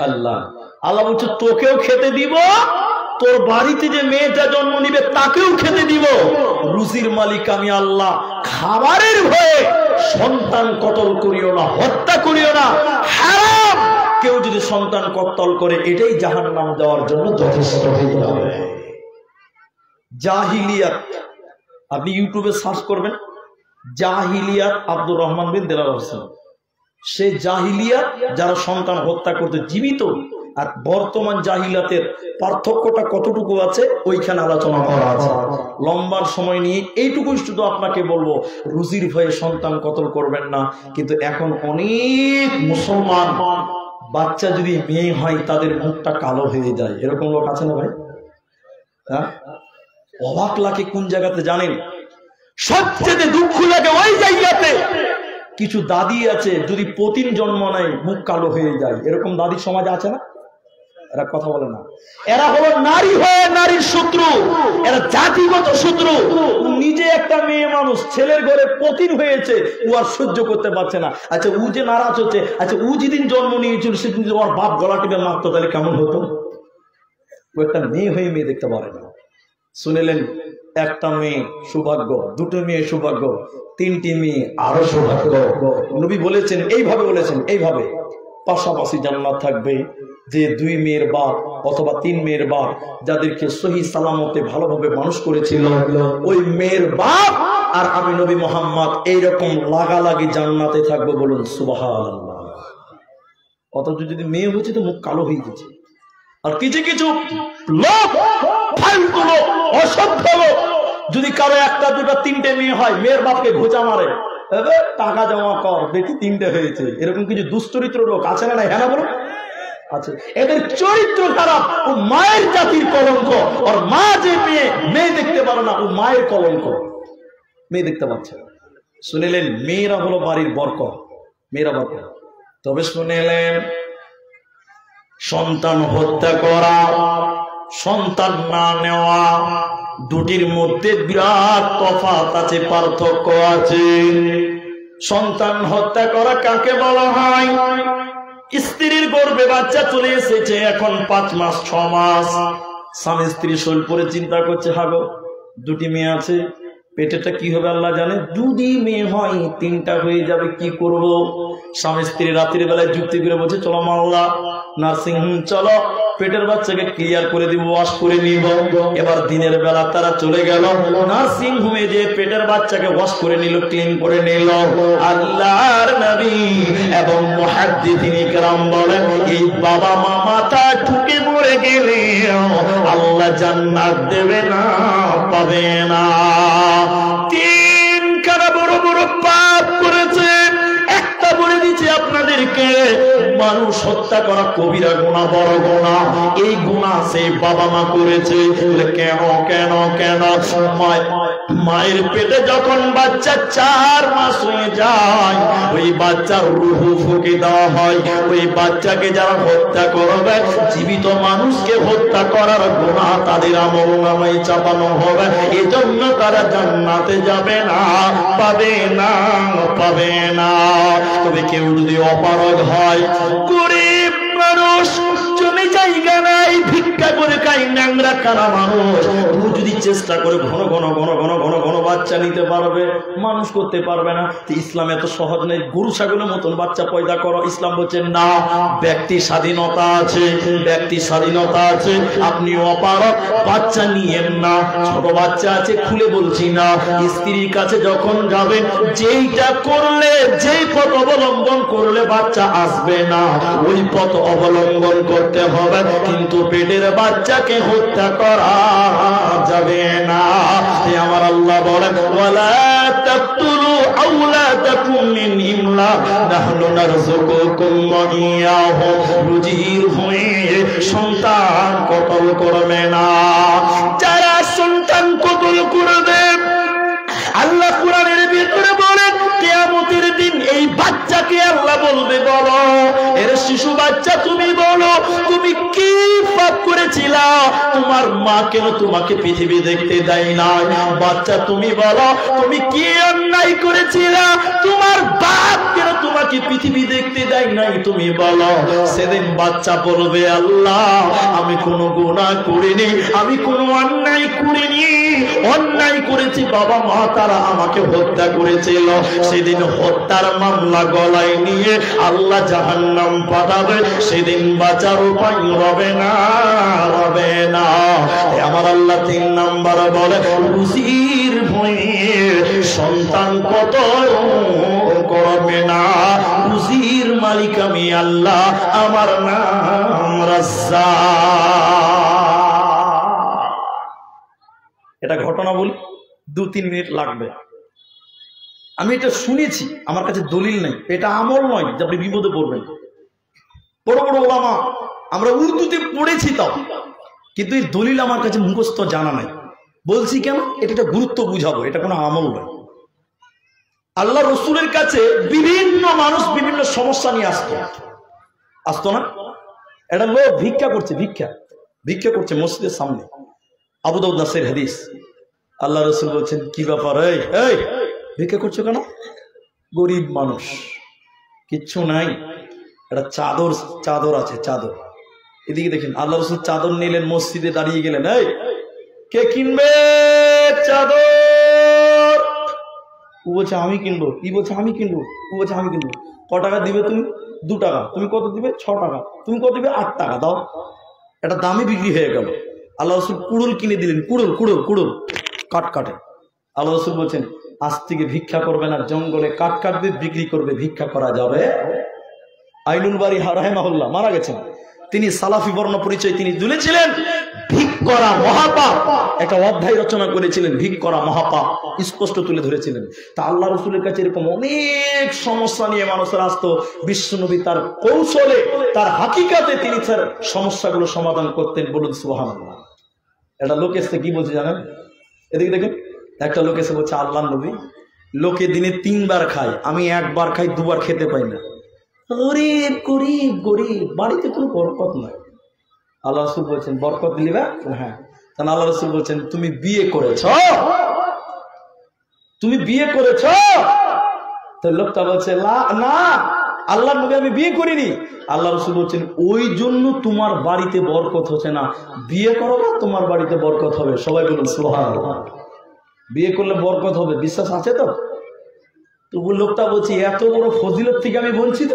আল্লাহ। আল্লাহ বলছে তোকেও খেতে দিব, তোর বাড়িতে যে মেয়েটা জন্ম নিবে তাকেও খেতে দিব। রুজির মালিক আমি আল্লাহ। খাবারের ভয়ে সন্তান কতল করিও না, হত্যা করিও না, হারাম। কেউ যদি সন্তান কতল করে এটাই জাহান্নাম দেওয়ার জন্য যথেষ্ট হয়ে যাবে। জাহিলিয়াত, আপনি ইউটিউবে সার্চ করবেন জাহিলিয়াত আব্দুর রহমান বিন দেলাওয়ার হোসেন। সে জাহিলিয়াত যারা সন্তান হত্যা করতে জীবিত, আর বর্তমান জাহিলাতের পার্থক্যটা কতটুকু আছে ওইখানে আলোচনা করা আছে। লম্বার সময় নিয়ে এইটুকু শুধু আপনাকে বলবো, রুজির ভয়ে সন্তান কতল করবেন না। কিন্তু এখন অনেক মুসলমান বাচ্চা যদি মেয়ে হয় তাদের মুখটা কালো হয়ে যায়, এরকম লোক আছে না ভাই? হ্যাঁ, অবাক লাগে কোন জায়গাতে জানেন? সবচেয়ে দুঃখ লাগে ওই জায়গাতে কিছু দাদি আছে যদি প্রতিদিন জন্ম নেয় মুখ কালো হয়ে যায়, এরকম দাদি সমাজে আছে না? এরা কথা বলে না। এরা হলো নারী হয়ে নারীর শত্রু, এরা জাতিগত শত্রু। নিজে একটা মেয়ে মানুষ, ছেলের ঘরে পতিন হয়েছে, ও আর সহ্য করতে পারছে না। আচ্ছা ও যে নারাজ হচ্ছে, আচ্ছা ও যেদিন জন্ম নিয়েছিল সেদিন যদি ওর বাপ গলা টিপে মারতো তাহলে কেমন হতো? ও একটা মেয়ে হয়ে মেয়ে দেখতে পারে না। শুনেলেন, একটা মেয়ে সৌভাগ্য, দুটো মেয়ে সৌভাগ্য, তিনটি মেয়ে আরো সৌভাগ্য। নবী বলেছেন, এইভাবে বলেছেন, এইভাবে পাশাপাশি জান্নাত থাকবে যে দুই মেয়ের বাপ অথবা তিন মেয়ের বাপ যাদেরকে সহি সালামতে ভালোভাবে মানুষ করেছিল, ওই মেয়ের বাপ আর আমি নবী মুহাম্মদ এইরকম লাগালাগি জান্নাতে থাকবো। বলুন সুবহানাল্লাহ। অথচ যদি মেয়ে হয়েছে তো মুখ কালো হয়ে গেছে। আর কিছু কিছু লোক, ফালতু লোক, অসভ্য লোক, যদি কারো একটা দুটা তিনটে মেয়ে হয় মেয়ের বাপকে ঘোচা মারে, টাকা জমা কর দেখি তিনটে হয়েছে। এরকম কিছু দুশ্চরিত্র লোক আছে না? হ্যাঁ না বলো, আছে। এদের চরিত্র খারাপ, ও মায়ের জাতির কলঙ্ক। আর মা যে মেয়ে দেখতে পারে না, ও মায়ের কলঙ্ক। মেয়ে দেখতে পাচ্ছে না। শুনিলেন, মেয়েরা হলো বাড়ির বরকত, মেয়েরা বরকত। তবে শুনিলেন, সন্তান হত্যা করা, সন্তান না নেওয়া, দুটির মধ্যে বিরাট তফাৎ আছে, পার্থক্য আছে। সন্তান হত্যা করা কাকে বলা হয়? স্ত্রীর গর্ভে বাচ্চা চলে এসেছে, এখন 5 মাস 6 মাস, স্বামী স্ত্রী শোল পরে চিন্তা করছে, হাগো দুটি মেয়ে আছে, পেটেটা কি হবে আল্লাহ জানে, যদি মেয়ে হয় 3টা হয়ে যাবে, কি করব? স্বামী স্ত্রী রাত্রির বেলায় যুক্তি করে বলছে, চলো মাওলা নার্সিং হোম চলো, পেটের বাচ্চাকে ক্লিয়ার করে দিব, ওয়াশ করে নিব। এবার দিনের বেলা তারা চলে গেল নার্সিং হোমে, যে পেটের বাচ্চাকে ওয়াশ করে নিল, ক্লিন করে নিল। আল্লাহর নবী এবং মুহাদ্দিসিন ইকরাম বলেন, এই বাবা মা মাথা ঠুকে মরে গেলে আল্লাহ জান্নাত দেবে না, পাবে না। 3খানা বড় বড় পাপ করেছে। একটা বলে দিচ্ছে আপনাদেরকে, মানুষ হত্যা করা কবিরা গুনাহ, বড় গুনাহ। এই গুনাহ সেই বাবা মা করেছে। কেন কেন কেন? মায়ের পেটে যখন বাচ্চা 4 মাস হয়ে যায়, ওই বাচ্চার রূহ ফুঁকে দেওয়া হয়। ওই বাচ্চাকে যারা হত্যা করবে, জীবিত মানুষকে হত্যা করার গুনাহ তাদের আমলনামায় চাপানো হবে। এজন্য তারা জান্নাতে যাবে না, পাবে না, পাবে না। তবে কেউ যদি অপারগ হয়, গরিব মানুষ, জমি জায়গা নাই, ভিক্ষা করে খাই, ন্যাংরা কানা মানুষ, ও যদি চেষ্টা করে ঘন ঘন ঘন ঘন ঘন ঘন বাচ্চা নিতে পারবে, মানুষ করতে পারবে না। ইসলাম এত সহজ নেই, গরু ছাগলের মতন বাচ্চা পয়দা করো। ইসলাম বলছে না, ব্যক্তি স্বাধীনতা আছে, ব্যক্তি স্বাধীনতা আছে। আপনি অপারগ বাচ্চা নিয়েন না। ছোট বাচ্চা আছে, খুলে বলছি না, স্ত্রীর কাছে যখন যাবেন, যেইটা করলে, যেই পথ অবলম্বন করলে বাচ্চা আসবে না, ওই পথ অবলম্বন করতে হবে। কিন্তু পেটের বাচ্চাকে হত্যা করা যাবে না। আমার আল্লাহ বলেন, ওয়ালা তাকতুলু আওলাদাকুম মিন ইমলাক, নাহনু নারযুকুকুম ওয়া ইয়াহুম। রুজির হয়ে সন্তান কতল করবে না। যারা সন্তান কতল করবে, আল্লাহ কোরআনের ভিতরে বলেন, কিয়ামতের দিন এই বাচ্চাকে আল্লাহ বলবে, বলো এর শিশু বাচ্চা, তুমি বলো তুমি কি পাপ করেছিলা? তোমার মা কেন তোমাকে পৃথিবী দেখতে দেয় না? বাচ্চা তুমি বলো তুমি কি অন্যায় করেছিলা? তোমার বাপ কেন তোমাকে পৃথিবী দিতে দেয় নাই তুমি বলো। সেদিন বাচ্চা বলবে আল্লাহ আমি কোনো গুনাহ করিনি, আমি কোনো অন্যায় করিনি, অন্যায় করেছি বাবা মা তারা আমাকে হত্যা করেছিল। সেদিন হত্যার মামলা গলায় নিয়ে আল্লাহ জাহান্নাম পাঠাবে। সেদিন বাঁচার উপায় রবে না, রবে না। আমার আল্লাহ 3 নাম্বার বলে রুজির ভয়ে সন্তান কত করবে না। রুজির মালিক আমি আল্লাহ, আমার নাম রাজ্জাক। এটা ঘটনা বলি, 2-3 মিনিট লাগবে। আমি এটা শুনেছি, আমার কাছে দলিল নেই, এটা আমল নয় যে আপনি বিপদে পড়বেন। বড় বড় ওলামা আমরা উর্দুতে পড়েছি তাও, কিন্তু এই দলিল আমার কাছে মুখস্থ জানা নাই। বলছি কেন, এটা গুরুত্ব বুঝাবো, এটা কোনো আমল নয়। আল্লাহ রসুলের কাছে বিভিন্ন মানুষ বিভিন্ন সমস্যা নিয়ে আসতো না। একটা লোক ভিক্ষা করছে মসজিদের সামনে, আবু দাউদ নাসের হাদিস। আল্লাহ রসুল বলছেন কি ব্যাপার, এই ভিক্ষা করছো কেন? গরিব মানুষ, কিচ্ছু নাই, একটা চাদর আছে, চাদর। এদিকে দেখেন আল্লাহ রসুল চাদর নিলেন, মসজিদে দাঁড়িয়ে গেলেন, এই কে কিনবে চাদর? ও বলছে আমি কিনবো, ই বলছে আমি কিনবো, ও বলছে আমি কিনবো। ক টাকা দিবে তুমি? 2 টাকা। তুমি কত দিবে? 6 টাকা। তুমি কত দিবে? 8 টাকা দাও। এটা দামে বিক্রি হয়ে গেল। আল্লাহ রসুল কুড়ুল কিনে দিলেন, কুড়ুল কাটে। আল্লাহ রসুল বলছেন আজ থেকে ভিক্ষা করবে না, জঙ্গলে কাট দিয়ে বিক্রি করবে, ভিক্ষা করা যাবে। আইনুল বারী রাহিমাহুল্লাহ মারা গেছেন, তিনি সালাফি বর্ণ পরিচয় তিনি তুলেছিলেন। ভিক করা মহাপাপ, একটা অধ্যায় রচনা করেছিলেন, ভিক করা মহাপাপ স্পষ্ট তুলে ধরেছিলেন। তা আল্লাহ রসুলের কাছে এরকম অনেক সমস্যা নিয়ে মানুষের আসতো। বিশ্বনবী তার কৌশলে, তার হাকিকাতে তিনি তার সমস্যাগুলো সমাধান করতেন। বলুন সুবহানাল্লাহ। একটা লোক এসে কি বলছে জানেন? এদিকে দেখেন, একটা লোক এসে বলছে আল্লাহ নবী, লোকে দিনে 3 বার খায়, আমি 1 বার খাই, 2 বার খেতে পাই না। গরিব, বাড়িতে কোনো বরকত নাই। আল্লাহ রসুল বলছেন বরকত দিলিবা? হ্যাঁ। তাহলে আল্লাহ রসুল বলছেন তুমি বিয়ে করেছ? তো লোকটা বলছে না আল্লাহ নবী আমি বিয়ে করিনি। আল্লাহ রসুল বলছেন ওই জন্য তোমার বাড়িতে বরকত হচ্ছে না, বিয়ে করো না, তোমার বাড়িতে বরকত হবে। সবাই বলুন সুবহানাল্লাহ। বিয়ে করলে বরকত হবে, বিশ্বাস আছে তো? তবু লোকটা বলছে এত বড় ফজিলত থেকে আমি বঞ্চিত।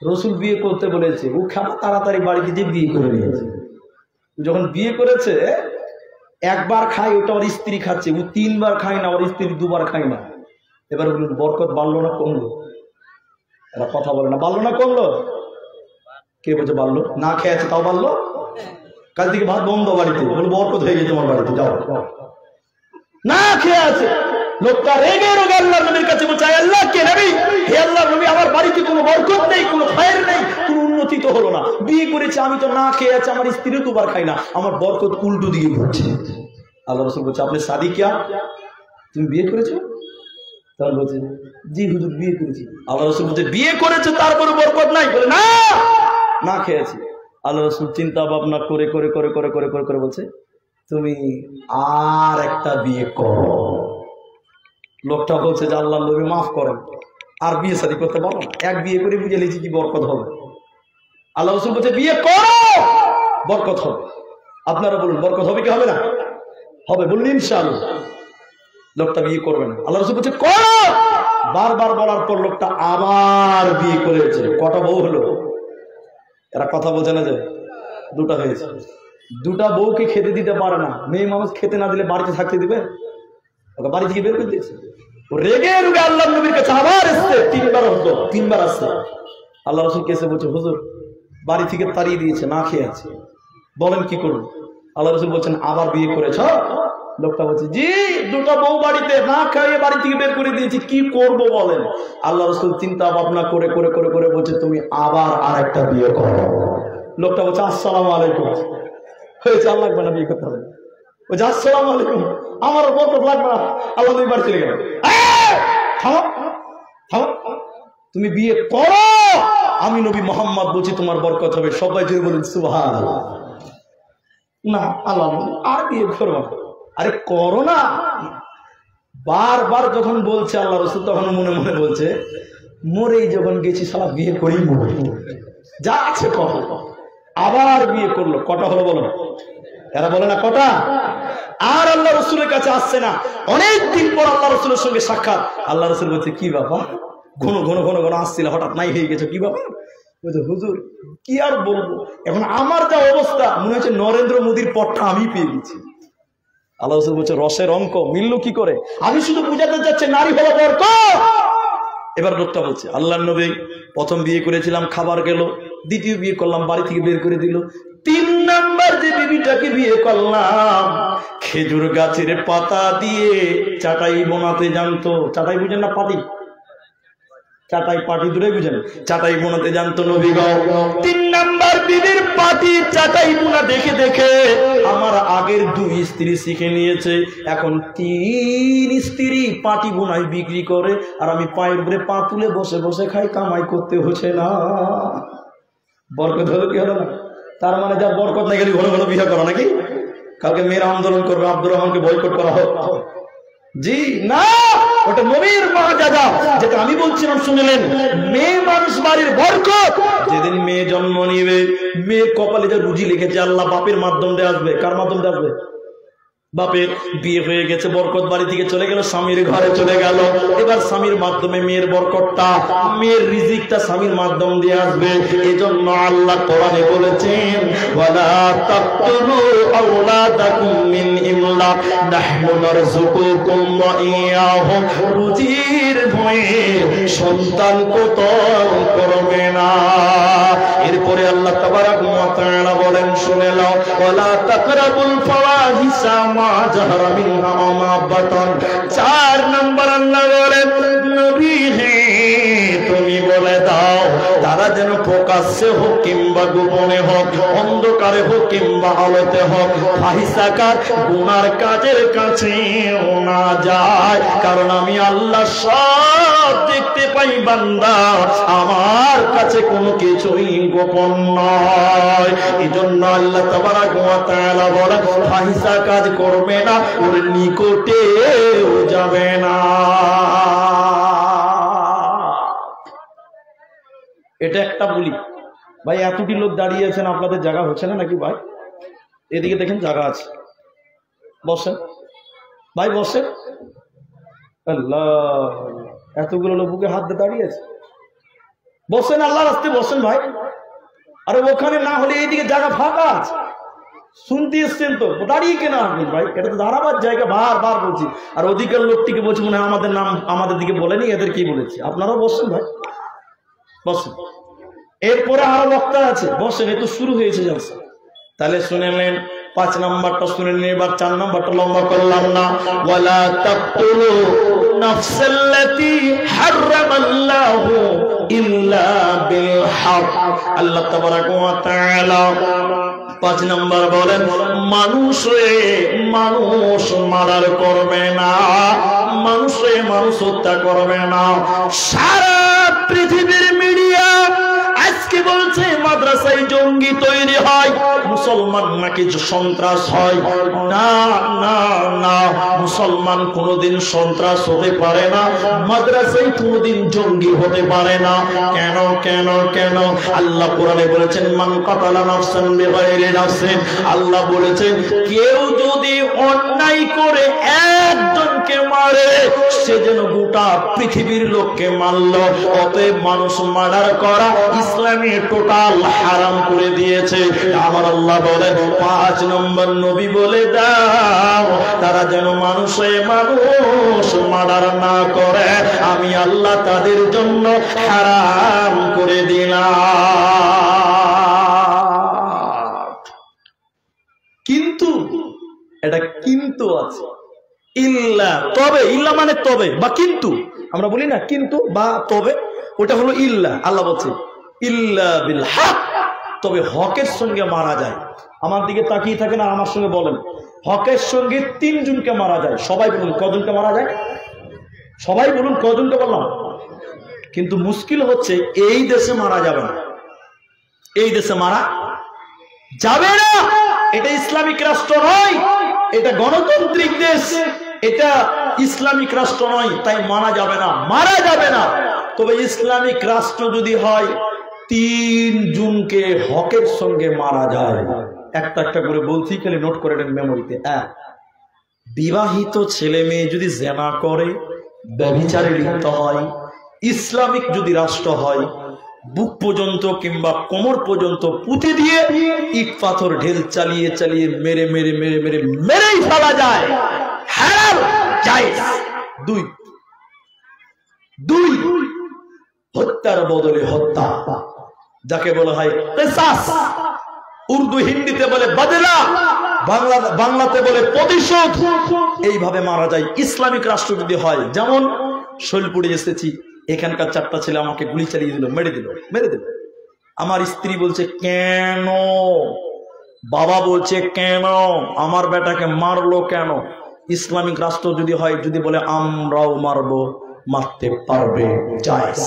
রসুল বিয়ে করতে বলেছে, ও খাবার তাড়াতাড়ি বাড়িতে যে বিয়ে করে নিয়েছে। যখন বিয়ে করেছে 1 বার খায়, ওটা ওর স্ত্রী খাচ্ছে, ও 3 বার খায় না, ওর স্ত্রী 2 বার খায় না। এবার বলুন বরকত বাড়লো না কমলো? এরা কথা বলে না, বাড়লো না কমলো? কে বলছে বাড়লো? না খেয়ে আছে তাও বাড়লো। কাল থেকে ভাত বন্ধ বাড়িতে, বলে বরকত হয়ে গেছে তোমার বাড়িতে, যাও। না খেয়ে আছে লোকটা রেগে আল্লাহ নবীর কাছে বলছে আল্লাহ কে নবী, হে আল্লাহ নবী আমার বাড়িতে কোনো বরকত নেই, কোনো খায়ের নেই, কোনো উন্নতি তো হলো না। বিয়ে করেছে আমি তো না খেয়ে আছে, আমার স্ত্রী 2 বার খাই না, আমার বরকত উল্টো দিকে ঘুরছে। আল্লাহ রাসূল বলছে আপনি শাদী কিয়া, তুমি বিয়ে করেছো? তখন বলছে জি হুজুর বিয়ে করেছি। আল্লাহ রাসূল বলছে বিয়ে করেছো তারপরে বরকত নাই? বলে না, না খেয়েছি। আল্লাহ রাসূল চিন্তা ভাবনা করে করে করে করে করে করে করে বলছে তুমি আর একটা বিয়ে করো। লোকটা বলছে যে আল্লাহ নবী মাফ করেন, আর বিয়ে শাদী করতে পারো না, 1 বিয়ে করে বুঝে লিখি কি বরকত হবে। আল্লাহ রাসূল বলছে বিয়ে করো, বরকত হবে। আপনারা বলুন বরকত হবে কি হবে না? হবে, বলুন ইনশাআল্লাহ। লোকটা বিয়ে করবে না, আল্লাহ রাসূল বলছে করো। বারবার বলার পর লোকটা আবার বিয়ে করেছে। কটা বউ হলো? এরা কথা বলছে না যে 2টা হয়েছে। 2টা বউকে খেতে দিতে পারে না। মেয়ে মানুষ খেতে না দিলে বাড়িতে থাকতে দিবে? ওকে বাড়ি থেকে বের করে দিয়েছে। ও রেগে আল্লাহ নবীর কাছে আবার এসছে, 3 বার হতো, 3 বার আসছে। আল্লাহ রাসূল কেসে বলছে হুজুর বাড়ি থেকে তাড়িয়ে দিয়েছে, না খেয়ে আছে, বলেন কি করুন? আল্লাহ রাসূল বলছেন আবার বিয়ে করেছ? লোকটা বলছে জি 2টা বউ বাড়িতে না খাইয়ে বাড়ি থেকে বের করে দিয়েছি, কি করব বলেন? আল্লাহ রাসূল চিন্তা ভাবনা করে করে করে করে বলছে তুমি আবার আরেকটা বিয়ে করো। লোকটা বলছে আসসালামু আলাইকুম। হয়েছে, আর লাগবে না বিয়ে করতে হবে। বলছে আসসালামু আলাইকুম, আমার বরকত লাগবে না। আল্লাহ নবী বাড়ি চলে গেল। থামো থামো, তুমি বিয়ে করো, আমি নবী মুহাম্মদ বলছি তোমার বরকত হবে। সবাই জোরে বলেন সুবহানাল্লাহ। না আল্লাহ আর বিয়ে করো, আরে করো না। বারবার যখন বলছে আল্লাহ রাসূল তখন মনে মনে বলছে মরেই যখন গেছি শালা বিয়ে করি মরে যা আছে কত, আবার বিয়ে করলো, কটা হলো বলো? এরা বলে না কটা? আর আল্লাহ রসুলের কাছে আসছে না, অনেক দিন পর আল্লাহ রসুলের সঙ্গে সাক্ষাৎ। আল্লাহ রসুল বলছে কি বাবা, ঘন ঘন ঘন ঘন আসছিল, হঠাৎ নাই হয়ে গেছে, কি বাবা? বলছে হুজুর কি আর বলবো, এখন আমার যা অবস্থা মনে হচ্ছে নরেন্দ্র মোদীর পথটা আমি পেয়ে গেছি। আল্লাহ রসুল বলছে রসের অঙ্ক মিললো কি করে? আমি শুধু বুঝাতে যাচ্ছে নারী হলো বরকত। এবার লোকটা বলছে আল্লাহ নবী প্রথম বিয়ে করেছিলাম, খাবার গেল, দ্বিতীয় বিয়ে করলাম, বাড়ি থেকে বের করে দিল, 3 নাম্বার যে বিবিটাকে বিয়ে করলাম খেজুর গাছের পাতা দিয়ে চাটাই বোনাতে জানতো। চাটাই বুঝেন না? পাটি, চাটাই পাটি দূরে বুঝেন, চাটাই বোনাতে জানতো নবী গো। 3 নাম্বার বিবির পাটি চাটাই বোনা দেখে দেখে আমার আগের 2 স্ত্রী শিখে নিয়েছে, এখন 3 স্ত্রী পাটি বোনায় বিক্রি করে, আর আমি পায়ের উপরে পা তুলে বসে বসে খাই, কামাই করতে হচ্ছে না। বরকত হলো কি হলো না? তার মানে যা বরকত না গেলে ঘন ঘন বিয়ে করা নাকি? কালকে মেয়েরা আন্দোলন করবে, আব্দুর রহমানকে বয়কট করা হোক। জি না, ওটা নবীর মর্যাদা, যেটা আমি বলছিলাম শুনলেন। মেয়ে মানুষ বাড়ির বরকত। যেদিন মেয়ে জন্ম নিবে, মেয়ের কপালে যে রুজি লিখেছে আল্লাহ বাপের মাধ্যম দিয়ে আসবে। কার মাধ্যম দিয়ে আসবে? বাপের। বিয়ে হয়ে গেছে, বরকত বাড়ি থেকে চলে গেল, স্বামীর ঘরে চলে গেল, এবার স্বামীর মাধ্যমে মেয়ের বরকতটা, মেয়ের রিজিকটা স্বামীর মাধ্যম দিয়ে আসবে। এজন্য আল্লাহ কোরআনে বলেছেন ওয়ালা তাকতুলু আওলাদাকুম মিন ইমলাক নাহনু নারযুকুকুম ওয়া ইয়াহুম। রুজির ভয়ে সন্তান কতল করবে না। এরপরে আল্লাহ তাবারাক ওয়া তাআলা বলেন শুনে নাও ওয়ালা তাকরাবুল ফাওয়াহিশা মা জাহরা মিনহা ওয়া মা বাতান। 4 নাম্বার আল্লাহ বলেন নবী হে তুমি বলে দাও তারা যেন প্রকাশ্যে হোক কিংবা গোপনে হোক, অন্ধকারে হোক কিংবা আলোতে হোক, ফাহিশাকার গুনার কাজের কাছে না যায়, কারণ আমি আল্লাহ সব দেখতে পাই বান্দা, আমার কাছে কোনো কিছুই গোপন নয়। এজন্য আল্লাহ তাবারাক ওয়া তাআলা বলেন ফাহিশা কাজ করবে না, ওর নিকটেও যাবে না। এটা একটা বলি ভাই, এতটি লোক দাঁড়িয়ে আছেন, আপনাদের জায়গা হচ্ছে না নাকি ভাই? এদিকে দেখেন জায়গা আছে, বসেন ভাই বসেন। আল্লাহ, এতগুলো লোক বুকে হাত দিয়ে দাঁড়িয়ে আছে, বসেন আল্লাহর রাস্তে বসেন ভাই। আরে ওখানে না হলে এইদিকে জায়গা ফাঁকা আছে, শুনতে এসছেন তো, দাঁড়িয়ে কেন আসবেন ভাই? এটা তো দাঁড়াবার জায়গা, বারবার বলছি। আর ওদিকের লোকটিকে বলছি মনে হয় আমাদের নাম আমাদের দিকে বলেনি, এদের কি বলেছি। আপনারাও বসেন ভাই, বসেন। এরপরে আরো বক্তা আছে, বসেন, এ তো শুরু হয়েছে জলসা। তাহলে শুনে নেন 5 নাম্বারটা শুনে নিন, এবার 4 নাম্বারটা লম্বা করলাম না। ওয়ালা তাকতুলু নাফসাল্লাতী হারামাল্লাহু ইল্লা বিল হক। আল্লাহ তাবারাক ওয়া তাআলা 5 নাম্বার বলেন মানুষে মানুষ মারার করবে না, মানুষে মানুষ হত্যা করবে না। সারা পৃথিবীর মিডিয়া আজকে বলছে মাদ্রাসায় জঙ্গি তৈরি হয়, মুসলমান নাকি সন্ত্রাস হয়। না না না, মুসলমান কোনোদিন সন্ত্রাস হতে পারে না, মাদ্রাসায় কোনোদিন জঙ্গি হতে পারে না। কেন কেন কেন? আল্লাহ কোরআনে বলেছেন মান কাতালা নাফসান বিগাইরি নাফসিন। আল্লাহ বলেছেন কেউ যদি অন্যায় করে একজনকে মারে, সে যেন গোটা পৃথিবীর লোককে মারল। অতএব মানুষ মার্ডার করা ইসলামে টোটাল হারাম করে দিয়েছে। আমার আল্লাহ বলেন 5 নম্বর নবী বলে দাও তারা যেন মানুষে মানুষ মার্ডার না করে, আমি আল্লাহ তাদের জন্য হারাম করে দিলাম। কিন্তু এটা কিন্তু আছে, ইল্লা, তবে, ইল্লা মানে তবে বা কিন্তু, আমরা বলি না কিন্তু বা তবে, ওটা হলো ইল্লা। আল্লাহ বলছে ইল্লা বিল হক, তবে হকের সঙ্গে মারা যায়। আমার দিকে তাকিয়ে থাকেন আর আমার সঙ্গে বলেন হকের সঙ্গে 3 জনকে মারা যায়। সবাই বলুন কজনকে মারা যায়? সবাই বলুন কজনকে বললাম? কিন্তু মুশকিল হচ্ছে এই দেশে মারা যাবে না, এই দেশে মারা যাবে না। এটা ইসলামিক রাষ্ট্র নয়, এটা গণতান্ত্রিক দেশ, এটা ইসলামিক রাষ্ট্র নয়, তাই মারা যাবে না, মারা যাবে না। তবে ইসলামিক রাষ্ট্র যদি হয় 3 জুনকে হকের সঙ্গে মারা যায়। একটা একটা করে বলছি, খালি নোট করে নেন মেমোরিতে। বিবাহিত ছেলে মেয়ে যদি জেনা করে, ব্যভিচারে লিপ্ত হয়, ইসলামিক যদি রাষ্ট্র হয়, বুক পর্যন্ত কিংবা কোমর পর্যন্ত পুঁতে দিয়ে ইট পাথর ঢেল চালিয়ে চালিয়ে মেরে মেরে মেরে মেরে মেরেই ফেলা যায়। হারাম জায়েজ। 2 হত্যার বদলে হত্যা, যাকে বলা হয় কিসাস, উর্দু হিন্দিতে বলে বদলা, বাংলাতে বলে প্রতিশোধ। এইভাবে মারা যায় ইসলামিক রাষ্ট্র যদি হয়। যেমন শৈলপুরে এসেছি, এখানকার 4টা ছেলে আমাকে গুলি চালিয়ে দিল, মেরে দিল। আমার স্ত্রী বলছে কেন, বাবা বলছে কেন, আমার বেটাকে মারলো কেন? ইসলামিক রাষ্ট্র যদি হয়, যদি বলে আমরাও মারবো, মারতে পারবে, জায়েজ।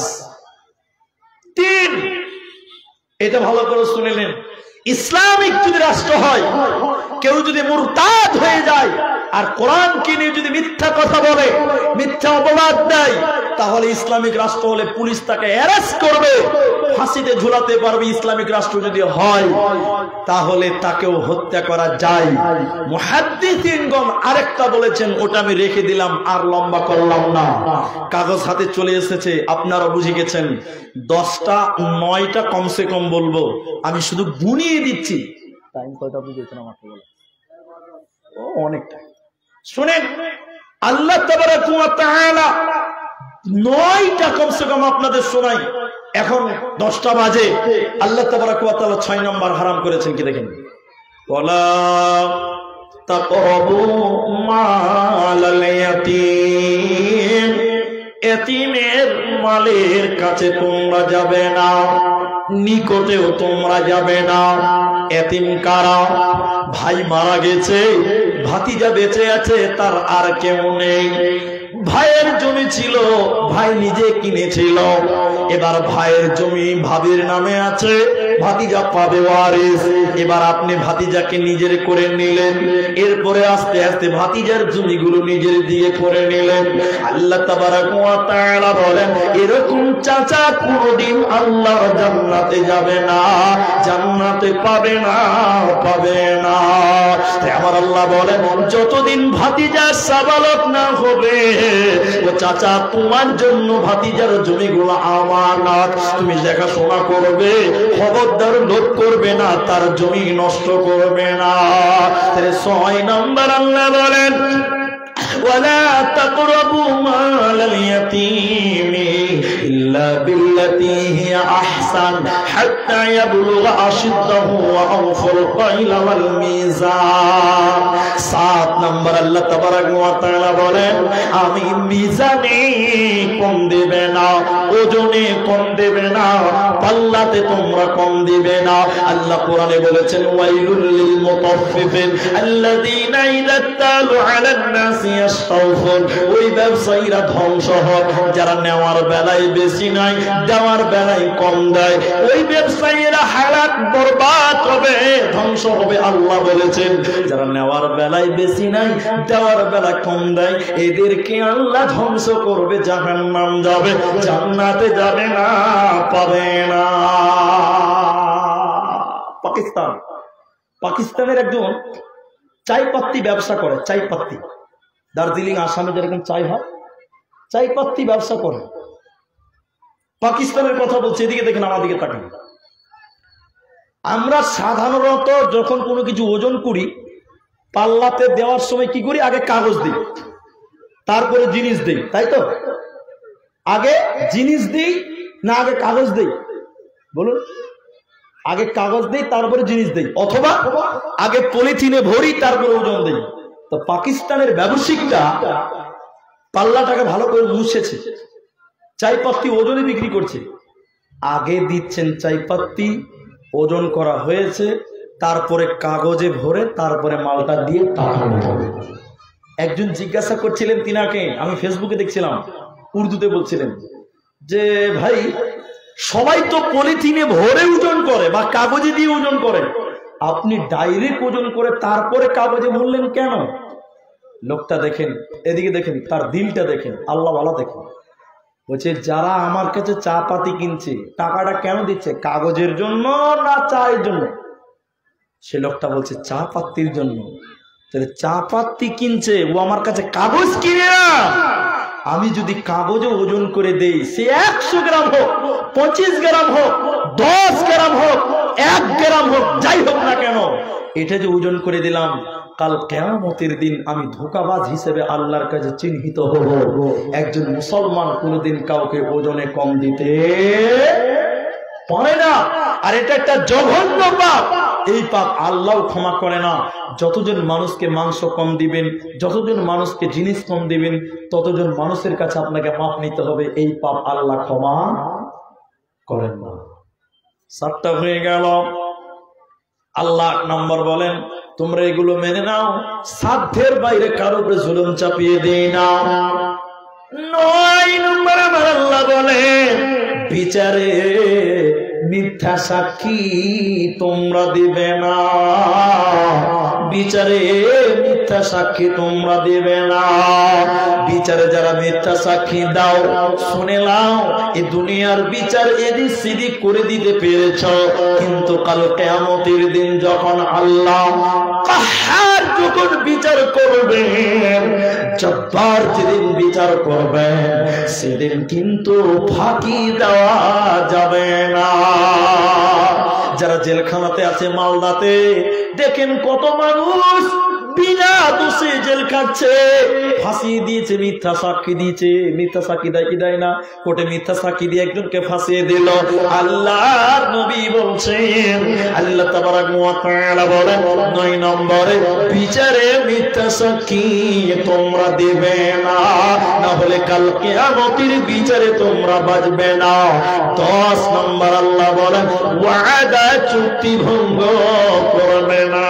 3, এটা ভালো করে শুনে নেন, ইসলামিক যদি রাষ্ট্র হয়, কেউ যদি মুরতাদ হয়ে যায় আর কোরআনকে নিয়ে যদি মিথ্যা কথা বলে, মিথ্যা অপবাদ দেয়, তাহলে ইসলামিক রাষ্ট্র হলে পুলিশ তাকে অ্যারেস্ট করবে, ফাঁসিতে ঝুলাতে পারবে। ইসলামিক রাষ্ট্র যদি হয়, তাহলে তাকেও হত্যা করা যায়। মুহাদ্দিসিনগণ আরেকটা বলেছেন, ওটা আমি রেখে দিলাম, আর লম্বা করলাম না। কাগজ হাতে চলে এসেছে, আপনারা বুঝে গেছেন। 10টা 9টা কমসে কম বলবো, আমি শুধু গুনিয়ে দিচ্ছি। টাইম কয়টা বুঝেছেন আমাকে বলে? অনেকটা। শুনেন, আল্লাহ তাবারাক ওয়া তাআলা 9টা কমসে কম আপনাদের শোনাই। এখন 10টা বাজে। আল্লাহ তাবারাক ওয়া তাআলা 6 নম্বর হারাম করেছেন কি দেখেন, ওয়ালা তাকরাবু মালাল ইয়াতীম, এতিমের মালের কাছে তোমরা যাবে না, নিকটেও তোমরা যাবে না। এতিম কারা? ভাই মারা গেছে, ভাতিজা বেঁচে আছে, তার আর কেউ নেই। ভাইয়ের জমি ছিল, ভাই নিজে কিনেছিল, এবার ভাইয়ের জমি ভাবির নামে আছে, ভাতিজা পাবে ওয়ারিস। এবার আপনি ভাতিজাকে নিজের করে নিলেন, এরপরে আস্তে আস্তে ভাতিজার জমিগুলো নিজের দিয়ে করে নিলেন। আল্লাহ তাবারাক ওয়া তাআলা বলেন, এরকম চাচা কোনদিন আল্লাহর জান্নাতে যাবে না, জান্নাতে পাবে না। তাই আমার আল্লাহ বলেন, যতদিন ভাতিজা সাবালক না হবে, ও চাচা তোমার জন্য ভাতিজার জমিগুলো আমানত, তুমি দেখাশোনা করবে, খবরদার লোভ করবে না, তার জমি নষ্ট করবে না। 6 নম্বর আল্লাহ বলেন, ওয়ালা তাকরাবু মালাল ইয়াতীমি ইল্লা বিল্লাতী হিয়া আহসান হাত্তা ইয়াবলুগা আশিদ্দাহু ওয়া আওফুল কাইলা ওয়াল মিজান। 7 নম্বর আল্লাহ তাবারাক ওয়া তাআলা বলেন, আমি মিজানে কম দেবে না, ওজনে কম দেবে না, পাল্লাতে তোমরা কম দিবে না। আল্লাহ কোরআনে বলেছেন, ওয়াইলুল লিল মুতাফফিফিন আল্লাযীনা ইযা তালু আলান নাসি ইয়াস্তাউফুন। ওই ব্যবসায়ীরা ধ্বংস হয় যারা নেওয়ার বেলায় বেশি নাই, দেওয়ার বেলায় কম দেয়। ওই ব্যবসায়ীরা হালাক বরবাদ হবে, ধ্বংস হবে। আল্লাহ বলেছেন, যারা নেওয়ার বেলায় বেশি নাই, দেওয়ার বেলা কম দেয়, এদেরকে আল্লাহ ধ্বংস করবে, জাহান্নাম যাবে, জান্নাতে যাবে না, পাবে না। পাকিস্তানের একজন চাই পাত্তি ব্যবসা করে, চাই পাত্তি, দার্জিলিং আসামে যেরকম চাই হয়, চাই পাত্তি ব্যবসা করে। পাকিস্তানের কথা বলছে, এদিকে দেখেন, আমার দিকে তাকান। আমরা সাধারণত যখন কোনো কিছু ওজন করি, পাল্লাতে দেওয়ার সময় কি করি? আগে কাগজ দিই, তারপরে জিনিস দিই, তাই তো? আগে জিনিস দিই না আগে কাগজ দিই? বলুন, আগে কাগজ দিই তারপরে জিনিস দিই, অথবা আগে পলিথিনে ভরি তারপরে ওজন দিই। তো পাকিস্তানের ব্যবসায়িকটা পাল্লাটাকে ভালো করে মুছেছে, চাইপাত্তি ওজনে বিক্রি করছে। আগে দিচ্ছেন চাইপাত্তি, ওজন করা হয়েছে, তারপরে কাগজে ভরে তারপরে মালটা দিয়ে পাঠানো হবে। একজন জিজ্ঞাসা করছিলেন তিনাকে, আমি ফেসবুকে দেখছিলাম, উর্দুতে বলছিলেন যে ভাই, সবাই তো পলিথিনে ভরে ওজন করে বা কাগজে দিয়ে ওজন করে, আপনি ডাইরেক্ট ওজন করে তারপরে কাগজে ভরলেন কেন? লোকটা দেখেন, এদিকে দেখেন, তার দিলটা দেখেন, আল্লাহ ওয়ালা দেখেন। বলছে যারা আমার কাছে চা পাতি কিনছে টাকাটা কেন দিচ্ছে, কাগজের জন্য না চায়ের জন্য? সে লোকটা বলছে চা পাতির জন্য। তাহলে চা পাতি কিনছে, ও আমার কাছে কাগজ কিনে না। আমি যদি কাগজে ওজন করে দেই, সে 100 গ্রাম হোক, 25 গ্রাম হোক, 10 গ্রাম হোক, 1 গ্রাম হোক, যাই হোক না কেন, এটা যে ওজন করে দিলাম, কাল কিয়ামতের দিন আমি ধোঁকাবাজ হিসেবে আল্লাহর কাছে চিহ্নিত হব। একজন মুসলমান কোনোদিন কাউকে ওজনে কম দিতে পারে না। আর এটা একটা জঘন্য পাপ। এই পাপ আল্লাহ ক্ষমা করে না। যতজন মানুষকে মাংস কম দিবেন, যতজন মানুষকে জিনিস কম দিবেন, ততজন মানুষের কাছে আপনাকে মাপ নিতে হবে। এই পাপ আল্লাহ ক্ষমা করেন না। 7টা হয়ে গেল। আল্লাহ 8 নম্বর বলেন, তোমরা এগুলো মেনে নাও, সাধ্যের বাইরে কারো উপরে জুলুম চাপিয়ে দেই না। 9 নম্বর আমার আল্লাহ বলেন, বিচারে মিথ্যা সাক্ষী তোমরা দিবে না। বিচারে মিথ্যা সাক্ষী তোমরা দিবে না। বিচারে যারা মিথ্যা সাক্ষী দাও, শুনে নাও, এই দুনিয়ার বিচার এদিক সেদিক করে দিতে পেরেছ, কিন্তু কাল কিয়ামতের দিন যখন আল্লাহ কাহার যখন বিচার করবেন, জব্বার যেদিন বিচার করবেন, সেদিন কিন্তু ফাঁকি দেওয়া যাবে না। যারা জেলখানাতে আছে মালদাতে, দেখেন কত মানুষ বিনা দোষে জেল কাটছে। ফাঁসিয়ে দিয়েছে, মিথ্যা সাক্ষী দিয়েছে। মিথ্যা সাক্ষী দেয় কি দেয় না? কোর্টে মিথ্যা সাক্ষী দিয়ে একজনকে ফাঁসিয়ে দিল। আল্লাহর নবী বলছেন, আল্লাহ তাবারাক ওয়া তাআলা বলেন 9 নম্বরে, বিচারে মিথ্যা সাক্ষী তোমরা দিবে না, না হলে কাল কিয়ামতের বিচারে তোমরা বাঁচবে না। 10 নম্বর আল্লাহ বলেন, ওয়াদা চুক্তি ভঙ্গ করবে না।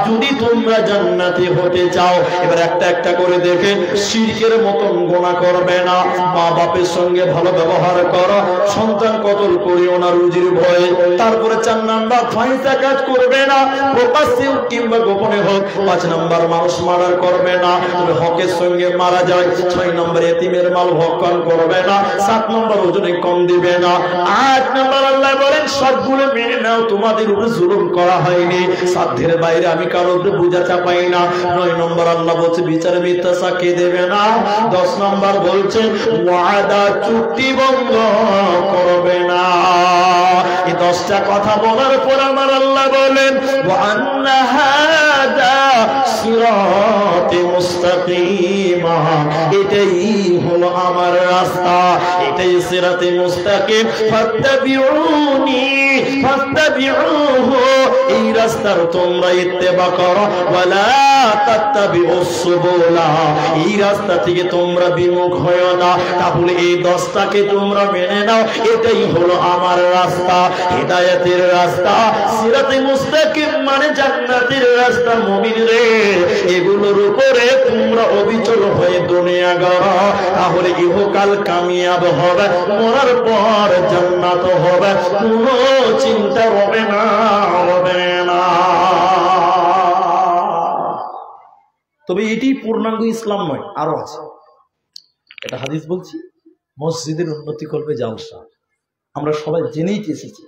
যদি তোমরা জান্নাতি হতে চাও, এবার একটা একটা করে দেখে, শিরকের মতন গুনাহ করবে না, মা বাপের সঙ্গে ভালো ব্যবহার করো, সন্তান কতল করিও না রুজির ভয়ে। তারপরে 4 নাম্বার, ফাহিশা কাজ করবে না, প্রকাশ্যে কিংবা গোপনে হোক। 5 নাম্বার, মানুষ মার্ডার করবে না, তবে হকের সঙ্গে মারা যায়। 6 নম্বর, এতিমের মাল ভক্ষণ করবে না। 7 নম্বর, ওজনে কম দিবে না। 8 নম্বর আল্লাহ বলেন, সবগুলো মেনে নাও, তোমাদের উপরে জুলুম করা হয়নি, সাধ্যের বাইরে আমি কারোর উপরে বোঝা চাপাই না। 9 নম্বর আল্লাহ বলছে, বিচারে মিথ্যা সাক্ষী দেবে না। 10 নম্বর বলছে, ওয়াদা চুক্তি ভঙ্গ করবে না। এই 10টা কথা বলার পর আমার আল্লাহ বলেন, ওয়া আন্না হাদা সিরাতি মুস্তাকিমা, এটাই হলো আমার রাস্তা, এটাই সিরাতে মুস্তাকিম, ফাত্তাবিউনি ফাত্তাবিউহু, এই রাস্তার তোমরা ইত্তেবা করো, ওয়ালা তাত্তাবিউস সুবুলা, এই রাস্তা থেকে তোমরা বিমুখ হয়ো না। তাহলে এই 10টাকে তোমরা মেনে নাও, এটাই হলো আমার রাস্তা, হিদায়াতের রাস্তা। সিরাতে মুস্তাকিম মানে জান্নাতের রাস্তা। মুমিন রে, এগুলোর উপরে তোমরা অবিচল হয়ে দুনিয়া গড়ো, তাহলে ইহকাল কামিয়াব হবে, মরার পর জান্নাত হবে, কোনো চিন্তা হবে না, হবে না। তবে এটি পূর্ণাঙ্গ ইসলাম নয়, আরো আছে। এটা হাদিস বলছি, মসজিদের উন্নতি করবে জালসা। আমরা সবাই জেনেই এসেছি।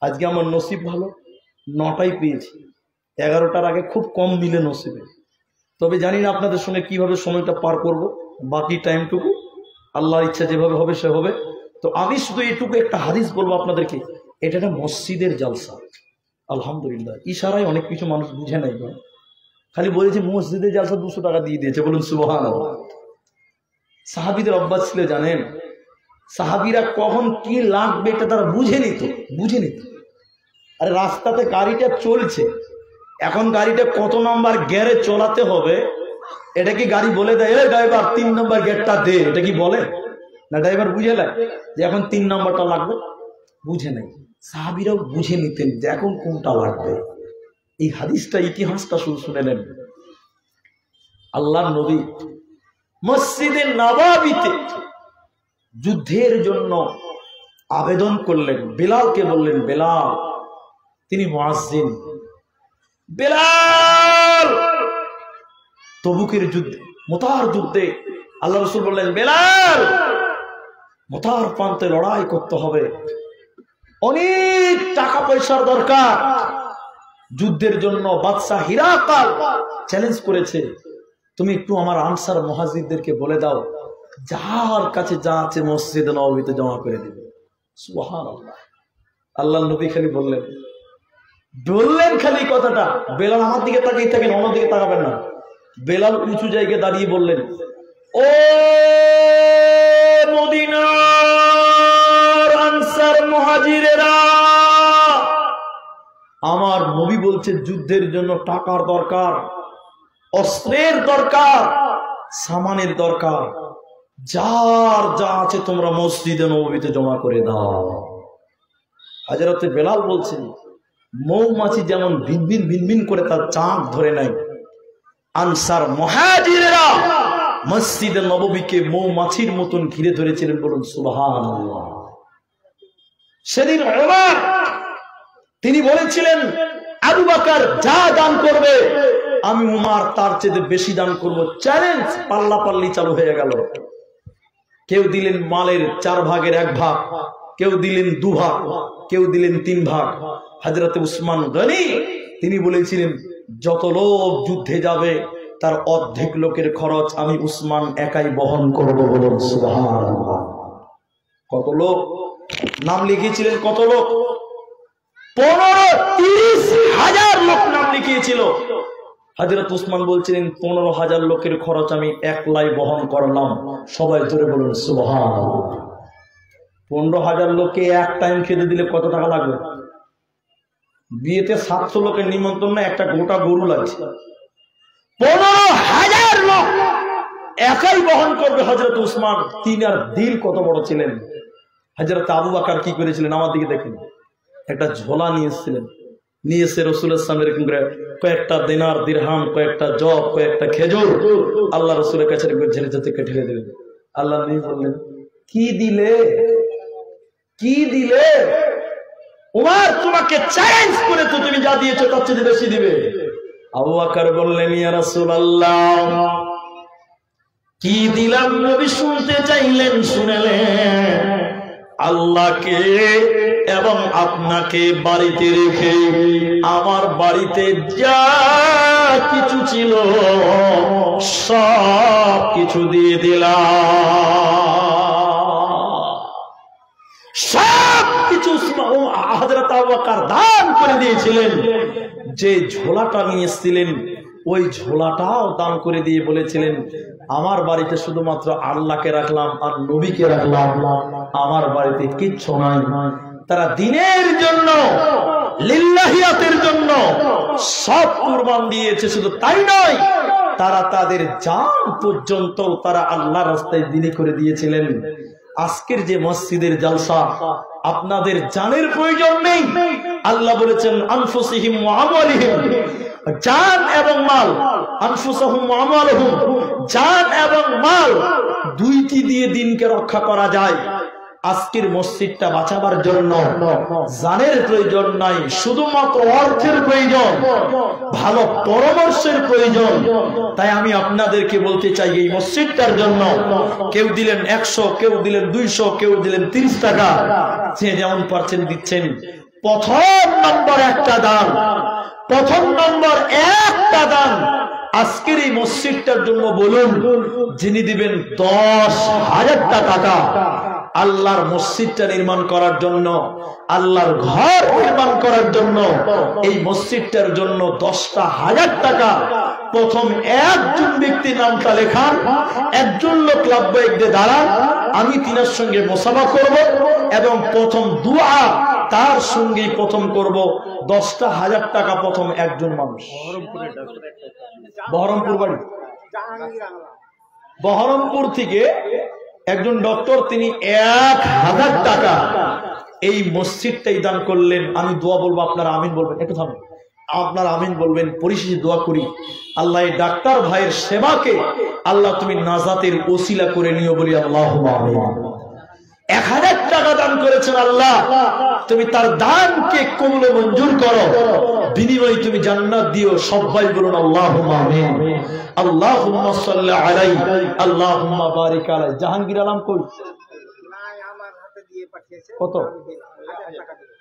আজকে আমার নসিব ভালো, 9টাই পেয়েছি, 11টার আগে খুব কম মিলে নসিবে। তবে জানি না আপনাদের সঙ্গে কিভাবে সময়টা পার করব, বাকি টাইমটুকু আল্লাহর ইচ্ছা যেভাবে হবে সে হবে। তো আমি শুধু এটুকু একটা হাদিস বলবো আপনাদেরকে, এটা একটা মসজিদের জালসা। আলহামদুলিল্লাহ, ইশারায় অনেক কিছু মানুষ বুঝে নাই, খালি বলেছে মসজিদের জালসা 200 টাকা দিয়ে দিয়েছে, বলুন সুবহানাল্লাহ। সাহাবীদের অভ্যাস ছিল জানেন, সাহাবীরা কখন কি লাগবে এটা তারা বুঝে নিত। আরে রাস্তাতে গাড়িটা চলছে, এখন গাড়িটা কত নম্বর গিয়ারে চলাতে হবে, এটা কি গাড়ি বলে দেয়, এই ড্রাইভার 3 নম্বর গিয়ারটা দে, এটা কি বলে না? ড্রাইভার বুঝে নেয় যে এখন 3 নম্বরটা লাগবে, বুঝে নেই। সাহাবীরাও বুঝে নিতেন যে এখন কোনটা লাগবে। এই হাদিসটা, ইতিহাসটা শুনে নেন। আল্লাহর নবী মসজিদে নববীতে যুদ্ধের জন্য আবেদন করলেন, বেলালকে বললেন, বেলাল, তিনি মুয়াজ্জিন, বেলাল তবুকের যুদ্ধে, মুতার যুদ্ধে আল্লাহ রাসূল বললেন, বেলাল মাথার প্রান্তে লড়াই করতে হবে, অনেক টাকা পয়সার দরকার। যুদ্ধের জন্য বাদশাহ হিরাকাল চ্যালেঞ্জ করেছে, তুমি একটু আমার আনসার মুহাজিরদেরকে বলে দাও, যার কাছে যা আছে মসজিদে নববীতে জমা করে দিবে। সুবহানাল্লাহ। আল্লাহর নবী খালি বললেন খালি কথাটা। বেলাল আমার দিকে তাকিয়ে থাকেন, অন্য দিকে তাকাবেন না। বেলাল উঁচু জায়গায় দাঁড়িয়ে বললেন, ও মদিনার আনসার মুহাজিরেরা, আমার নবী বলছে যুদ্ধের জন্য টাকার দরকার, অস্ত্রের দরকার, সামানের দরকার, যার যা আছে তোমরা মসজিদে নববীতে জমা করে দাও। হযরতে বেলাল বলছেন, মৌমাছি যেমন ভিনভিন ভিনভিন করে তার চাঁদ ধরে নাই, আনসার মুহাজিরেরা মসজিদে নববীকে মৌমাছির মতন ঘিরে ধরেছিলেন। বলুন সুবহানাল্লাহ। সেদিন ওমর তিনি বলেছিলেন, আবু বকর যা দান করবে আমি উমর তার চেয়ে বেশি দান করব। চ্যালেঞ্জ পাল্লাপাল্লি চালু হয়ে গেল। কেউ দিলেন মালের 4 ভাগের 1 ভাগ, কেউ দিলেন 2 ভাগ, কেউ দিলেন 3 ভাগ। হযরত উসমান গনি তিনি বলেছিলেন, যত লোক যুদ্ধে যাবে তার অর্ধেক লোকের খরচ আমি উসমান একাই বহন করব। বলুন সুবহানাল্লাহ। কত লোক নাম লিখিয়েছিলেন? কত লোক? 15-30,000 লোক নাম লিখিয়েছিল। হযরত উসমান বলছিলেন, 15,000 লোকের খরচ আমি একলাই বহন করলাম। সবাই জোরে বলুন সুবহানাল্লাহ। 15,000 লোককে এক টাইম খেতে দিলে কত টাকা লাগবে? বিয়েতে 700 লোকের নিমন্ত্রণ না, একটা গোটা গরু লাগছে। 15,000 লোক একাই বহন করবে হযরত উসমান। তিনার দিল কত বড় ছিলেন। হযরত আবু বকর কি করেছিলেন? আমার দিকে দেখেন। একটা ঝোলা নিয়ে এসেছিলেন, নিয়ে এসে রাসূলের সামনে এরকম করে কয়েকটা দিনার, দিরহাম, কয়েকটা জব, কয়েকটা খেজুর আল্লাহ রাসূলের কাছে ঝেড়ে ঝেড়ে কেটে দিলেন। আল্লাহ নবী বললেন, কি দিলে? কি দিলে? উমর তোমাকে চ্যালেঞ্জ করে তো তুমি যা দিয়েছো তার চেয়ে বেশি দিবে। আবু বকর বললেন, ইয়া রাসূলুল্লাহ কি দিলাম? নবী শুনতে চাইলেন, শুনলেন। আল্লাহকে এবং আপনাকে বাড়িতে রেখে আমার বাড়িতে যা কিছু ছিল সব কিছু দিয়ে দিলাম। সব কিছু হযরত আবু বকর দান করে দিয়েছিলেন। যে ঝোলাটা নিয়ে এসেছিলেন ওই ঝোলাটাও দান করে দিয়ে বলেছিলেন, আমার বাড়িতে শুধুমাত্র আল্লাহকে রাখলাম আর নবীকে রাখলাম, আমার বাড়িতে কিচ্ছু নাই। তারা দ্বীনের জন্য, লিল্লাহিয়াতের জন্য সব কুরবান দিয়েছে। শুধু তাই নয়, তারা তাদের জান পর্যন্ত তারা আল্লাহর রাস্তায় দ্বীনী করে দিয়েছিলেন। আজকের যে মসজিদের জলসা, আপনাদের জানের প্রয়োজন নেই। আল্লাহ বলেছেন, আনফুসিহিম ওয়া আমওয়ালিহিম, জান এবং মাল, আনফুসাহুম ওয়া আমওয়ালুহুম, জান এবং মাল দুইটি দিয়ে দিনকে রক্ষা করা যায়। আজকের মসজিদটা বাঁচাবার জন্য জানের প্রয়োজন নাই, শুধুমাত্র অর্থের প্রয়োজন, ভালো পরামর্শের প্রয়োজন। তাই আমি আপনাদেরকে বলতে চাই, এই মসজিদটার জন্য কেউ দিলেন 100, কেউ দিলেন 200, কেউ দিলেন 30 টাকা, যে যেমন পারছেন দিচ্ছেন। প্রথম নম্বর একটা দান, প্রথম নম্বর একটা দান আজকের এই মসজিদটার জন্য বলুন। যিনি দিবেন 10,000 টাকা আল্লাহর মসজিদটা নির্মাণ করার জন্য, আল্লাহর ঘর নির্মাণ করার জন্য, এই মসজিদটার জন্য 10,000 টাকা প্রথম একজন ব্যক্তির নামটা লেখান। একজন লোক লাভবাহিক দিয়ে দাঁড়ান, আমি তিনার সঙ্গে মুসাফা করব এবং প্রথম দুআ তার সঙ্গে প্রথম করব। 10,000 টাকা প্রথম একজন মানুষ। বহরমপুর বাড়ি, বহরমপুর থেকে একজন ডক্টর, তিনি 1,000 টাকা এই মসজিদটাই দান করলেন। আমি দোয়া বলবো, আপনারা আমিন বলবেন। একটু থামেন, আপনারা আমিন বলবেন। পরিশেষে দোয়া করি, আল্লাহ এই ডাক্তার ভাইয়ের সেবাকে আল্লাহ তুমি নাজাতের ওসিলা করে নিও, বলি আল্লাহুম্মা আমিন। 1,000 টাকা দান করেছেন, আল্লাহ তুমি তার দানকে কবুল ও মঞ্জুর করো, বিনিময়ে তুমি জান্নাত দিও। সবাই বলুন আল্লাহুম্মা আমিন। আল্লাহুম্মা সাল্লি আলাইহি, আল্লাহুম্মা বারিক আলাইহি। জাহাঙ্গীর আলম কই? কত?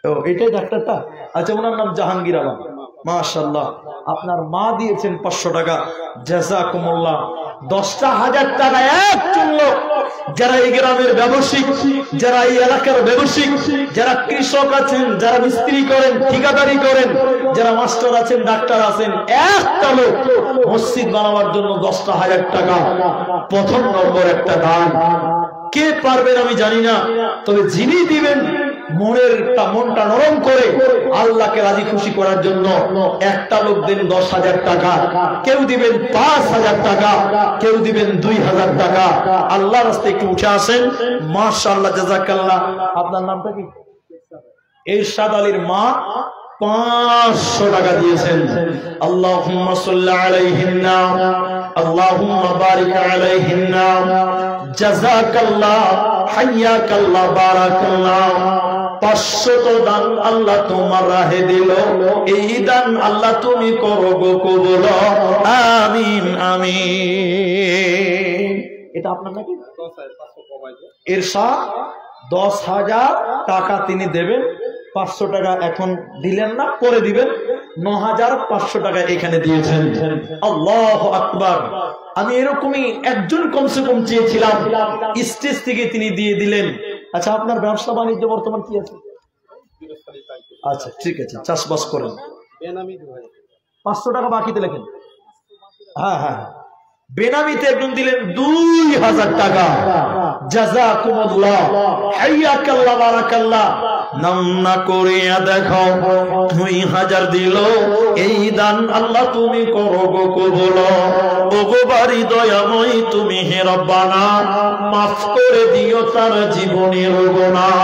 ও এটাই ডাক্তারটা? আচ্ছা, ওনার নাম জাহাঙ্গীর আলম। মাশাআল্লাহ, আপনার মা দিয়েছেন 500 টাকা। জাযাকুমুল্লাহ। 10,000 টাকা একজন লোক, যারা এই গ্রামের ব্যবসায়িক, যারা এই এলাকার ব্যবসায়িক, যারা কৃষক আছেন, যারা মিস্ত্রি করেন, ঠিকাদারি করেন, যারা মাস্টার আছেন, ডাক্তার আছেন, একটা লোক মসজিদ বানাবার জন্য 10,000 টাকা প্রথম নম্বর একটা দান। কে পারবেন আমি জানি না, তবে যিনি দিবেন মনটা নরম করে আল্লাহকে রাজি খুশি করার জন্য একটা লোক দেন 10,000 টাকা, কেউ দিবেন 5,000 টাকা, কেউ দিবেন 2,000 টাকা। আল্লাহর রাস্তায় একটু উঠে আসেন। মাশাআল্লাহ, জাযাকাল্লাহ। আপনার নামটা কি? ইরশাদ আলীর মা 500 টাকা দিয়েছেন। আল্লাহুম্মা সাল্লি আলাইহিন্না, আল্লাহুম্মা বারিক আলাইহিন্না, জাযাকাল্লাহ, হাইয়াকাল্লাহ, বারাকাল্লাহ। 500 দান আল্লাহ তোমার রাহে দিল, এই দান আল্লাহ তুমি করো গো কবুল। আমিন আমিন। এটা আপনার নাকি? ইরশাদ 10,000 টাকা তিনি দেবেন। 500 টাকা এখন দিলেন না, পরে দিবেন। 9,500 টাকা এখানে দিয়েছেন। আল্লাহু আকবার। আমি এরকমই একজন কমসে কম চেয়েছিলাম, স্টেজ থেকে তিনি দিয়ে দিলেন। আচ্ছা, আপনার ব্যবসা বাণিজ্য বর্তমান কি আছে? আচ্ছা, ঠিক আছে, চাষবাস করেন। 500 টাকা বাকিতে লেখেন। হ্যাঁ হ্যাঁ, বেনামিতে একজন দিলেন 2,000 টাকা। জাযাকুমুল্লাহ, হাইয়াকাল্লাহ, বারাকাল্লাহ। নাম না করিয়া দেখো 2,000 দিল, এই দান আল্লাহ তুমি করো গো কবুল। ওগো বাড়ি দয়াময় তুমি হে রব্বানা, মাফ করে দিও তার জীবনের গুনাহ।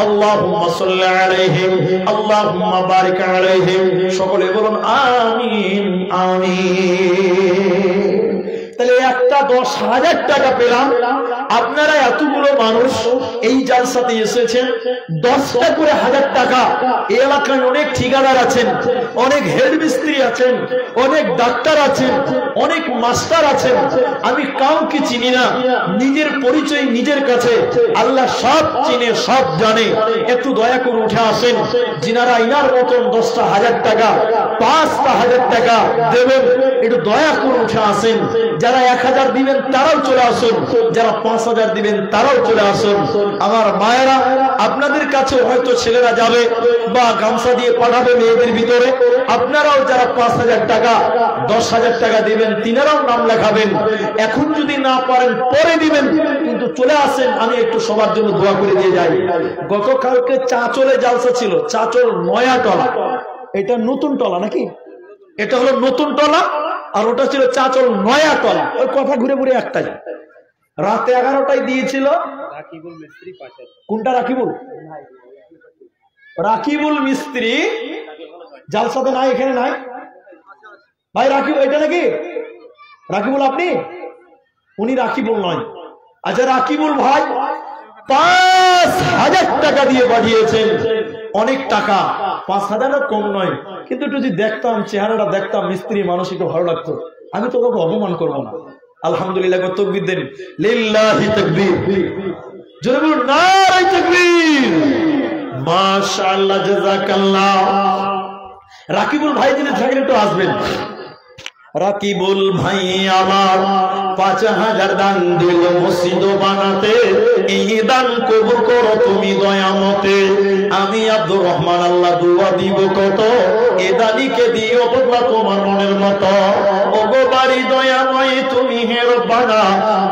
আল্লাহুম্মা সাল্লি আলাইহি, আল্লাহুম্মা বারিক আলাইহি। সকলে বলুন আমিন আমিন। তাহলে একটা 10,000 টাকা পেলাম। আপনারা এতগুলো মানুষ এই জালসাতে এসেছেন, 10টা করে 1,000 টাকা। এই এলাকায় অনেক ঠিকাদার আছেন, অনেক হেড মিস্ত্রি আছেন, অনেক ডাক্তার আছেন, অনেক মাস্টার আছেন। আমি কাউকে চিনি না, নিজের পরিচয় নিজের কাছে। আল্লাহ সব চিনে, সব জানে। একটু দয়া করে উঠে আসেন, যিনারা ইনার মতন 10,000 টাকা, 5,000 টাকা দেবেন, একটু দয়া করে উঠে আসেন। যারা 1,000 দিবেন তারাও চলে আসুন, যারা 5,000 দিবেন তারাও চলে আসুন। আমার মায়েরা, আপনাদের কাছে হয়তো ছেলেরা যাবে বা গামছা দিয়ে পাঠাবে মেয়েদের ভিতরে। আপনারাও যারা 5,000 টাকা, 10,000 টাকা দিবেন, তিনারাও নাম লেখাবেন। এখন যদি না পারেন পরে দিবেন, কিন্তু চলে আসেন, আমি একটু সবার জন্য দোয়া করে দিয়ে যাই। গতকালকে চাঁচলে জালসা ছিল, চাঁচল নয়াটলা। এটা নতুন টলা নাকি? এটা হলো নতুন টলা, আর ওটা ছিল চাঁচল নয়াটলা। ওই কথা ঘুরে ঘুরে একটাই। রাতে 11টায় দিয়েছিল। কোনটা রাকিবুল? রাকিবুল মিস্ত্রি জালসাতে নাই, এখানে নাই ভাই। রাকিবুল এটা নাকি? রাকিবুল আপনি? উনি রাকিবুল নয়। আচ্ছা, রাকিবুল ভাই 5,000 টাকা দিয়ে পাঠিয়েছেন। অনেক টাকা, 5,000 কম নয়। কিন্তু একটু যদি দেখতাম, চেহারাটা দেখতাম, মিস্ত্রি মানুষ, একটু ভালো লাগতো। আমি তো কাউকে অপমান করবো না। আলহামদুলিল্লাহ, তাকবীর দেন, লিল্লাহি তাকবীর। জোরে বলুন নারে তাকবীর। মাশাআল্লাহ, জাযাকাল্লাহ। রাকিবুল ভাই যিনি থাকেন একটু আসবেন। রাকিবুল ভাই আমার 5,000 দান দিল মসজিদ বানাতে, এই দান কবুল করো তুমি দয়ামতে। আমি আব্দুর রহমান আল্লাহ দোয়া দিব কত, এ দানিকে দিও বদলা তোমার মনের মতো। ওগো বাড়ি দয়াময় তুমি হে রব্বানা,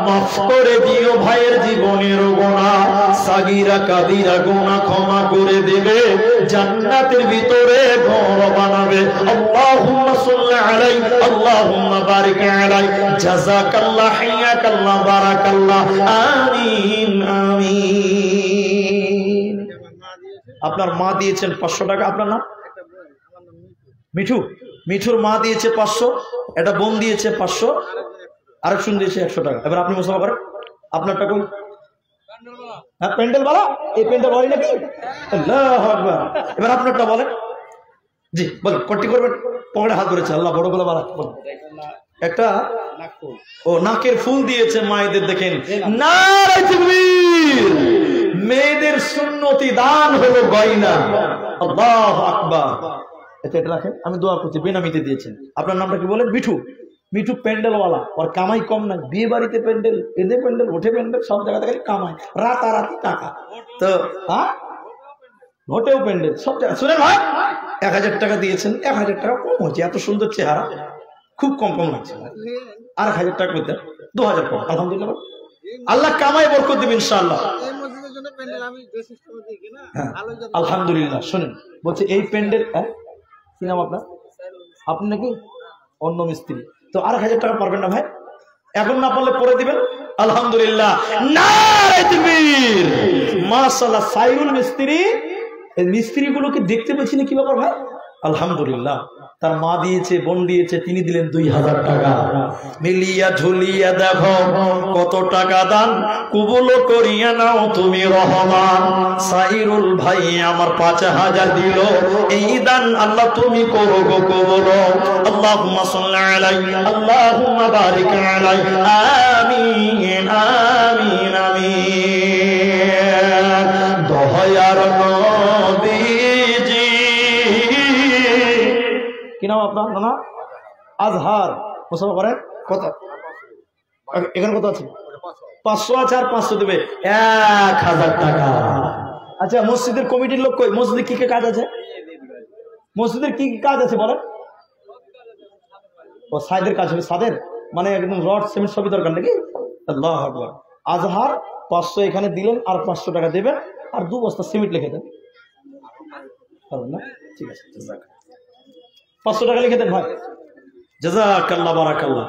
মাফ করে দিও ভাইয়ের জীবনের গুনাহ। সাগীরা কাবীরা গুনাহ ক্ষমা করে দেবে, জান্নাতের ভিতরে ঘর বানাবে। আল্লাহুম্মা সাল্লি আলাইহি, আল্লাহুম্মা বারিক আলাইহি, জাযাকাল্লাহ, হাইয়াকাল্লাহ, বারাকাল্লাহ। আমিন আমিন। আপনার মা দিয়েছেন 500 টাকা। আপনার নাম? মিঠু। মিঠুর মা দিয়েছে 500, এটা বোন দিয়েছে 500, আরেকজন দিয়েছে 100 টাকা। এবার আপনি মুসাফা করেন। আপনারটা কই? হ্যাঁ, প্যান্ডেল বালা। এই প্যান্ডেল বলি নাকি? আল্লাহু আকবার। এবার আপনারটা বলেন। জি বলেন, কটি করবেন? পকেটে হাত ধরেছে। আল্লাহ বড় বলে বালা। একটা ও নাকের ফুল দিয়েছে মায়েদের, দেখেন। নারে তাকবীর, মেয়েদের সুন্নতি দান হলো গয়না। আল্লাহু আকবার। এটা রাখেন, আমি দোয়া করছি, বেনামিতে দিয়েছেন। আপনার নামটা কি বলেন? মিঠু। মিঠু প্যান্ডেলওয়ালা, ওর কামাই কম না। বিয়ে বাড়িতে প্যান্ডেল, এদে প্যান্ডেল, ওঠে প্যান্ডেল, সব জায়গা থেকে কামাই, রাতারাতি টাকা। তো হ্যাঁ, ভোটেও প্যান্ডেল, সব জায়গায়। শুনেন ভাই, 1000 টাকা দিয়েছেন, 1000 টাকা কম হয়েছে, এত সুন্দর চেহারা, খুব কম লাগছে। আর 1000 টাকা করতে 2000 কম, আলহামদুলিল্লাহ। আল্লাহ কামাই বরকত দিবেন ইনশাআল্লাহ। আলহামদুলিল্লাহ। শুনেন, বলছে এই প্যান্ডেল, কি নাম আপনার? আপনি নাকি অন্য মিস্ত্রি? তো আর 1000 টাকা পারবেন না ভাই? এখন না পারলে পরে দিবেন। আলহামদুলিল্লাহ, নারে তাকবীর, মাশাআল্লাহ। সাইরুল মিস্ত্রি, এই মিস্ত্রিগুলোকে দেখতে পাচ্ছি না, কি ব্যাপার ভাই? আলহামদুলিল্লাহ। তার মা দিয়েছে, বোন দিয়েছে, তিনি দিলেন 2000 টাকা। মিলিয়া ঝুলিয়া দেখো কত টাকা দান, কবুল করিয়া নাও তুমি রহমান। সাইরুল ভাই আমার 5000 দিল, এই দান আল্লাহ তুমি করো গো কবুল। আল্লাহুম্মা সাল্লি আলাইহি, আল্লাহুম্মা বারিক আলাইহি, আমিন আমিন আমিন। দয়ার নবীজি, কি নাম আপনার? না, আজহার মুসাফা করেন। কত এখানে কত আছে? 500 আছে, আর 500 দেবে, 1000 টাকা। আচ্ছা, মসজিদের কমিটির লোক কই? মসজিদে কি কি কাজ আছে? মসজিদের কি কি কাজ আছে বলেন? ও সাইদের কাজ হবে। সাদের মানে একদম রড সিমেন্ট সবই দরকার নাকি? আল্লাহু আকবার। আজহার 500 এখানে দিলেন, আর 500 টাকা দেবেন, আর 2 বস্তা সিমেন্ট লিখে দেন, পারবেন না? ঠিক আছে, 500 টাকা লিখে দেন ভাই। জাযাকাল্লাহ, বারাকাল্লাহ।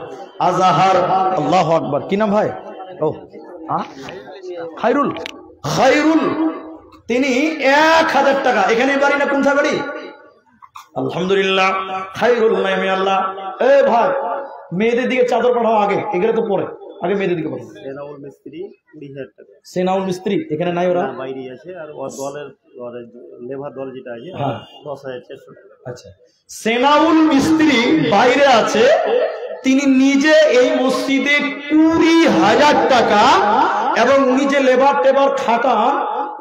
আজহার, আল্লাহু আকবার। কি নাম ভাই? ও খায়রুল। খায়রুল, তিনি 1000 টাকা। এখানে বাড়ি না কোন বাড়ি? আলহামদুলিল্লাহ। খায়রুল নামে আল্লাহ। এ ভাই, মেয়েদের দিকে চাদর পাঠাও আগে, এগুলো তো পরে, আগে মেয়েদের দিকে পাঠাও। সেনাউল মিস্ত্রি 20000 টাকা। সেনাউল মিস্ত্রি এখানে নাই, ওরা বাইরে আছে। আর ওর দলের লেবার দল যেটা আছে, 10600 টাকা। আচ্ছা, সেনাউল মিস্ত্রি বাইরে আছে, তিনি নিজে এই মসজিদে 20000 টাকা, এবং উনি যে লেবার টেবার খাটান,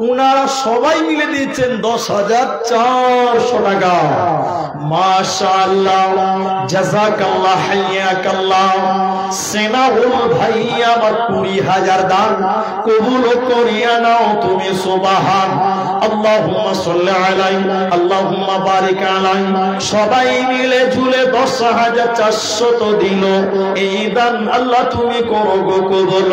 উনারা সবাই মিলে দিয়েছেন 10400 টাকা। মাশাআল্লাহ, জাযাকাল্লাহ, হাইয়াকাল্লাহ। সেনাউল ভাই আমার 20000 দান কবুল করিয়া নাও তুমি, সুবহান। আল্লাহুম্মা সাল্লি আলাইহি, আল্লাহুম্মা বারিক আলাইহি। সবাই মিলে ঝুলে 10400 তো দিল, এই দান আল্লাহ তুমি করো গো কবুল।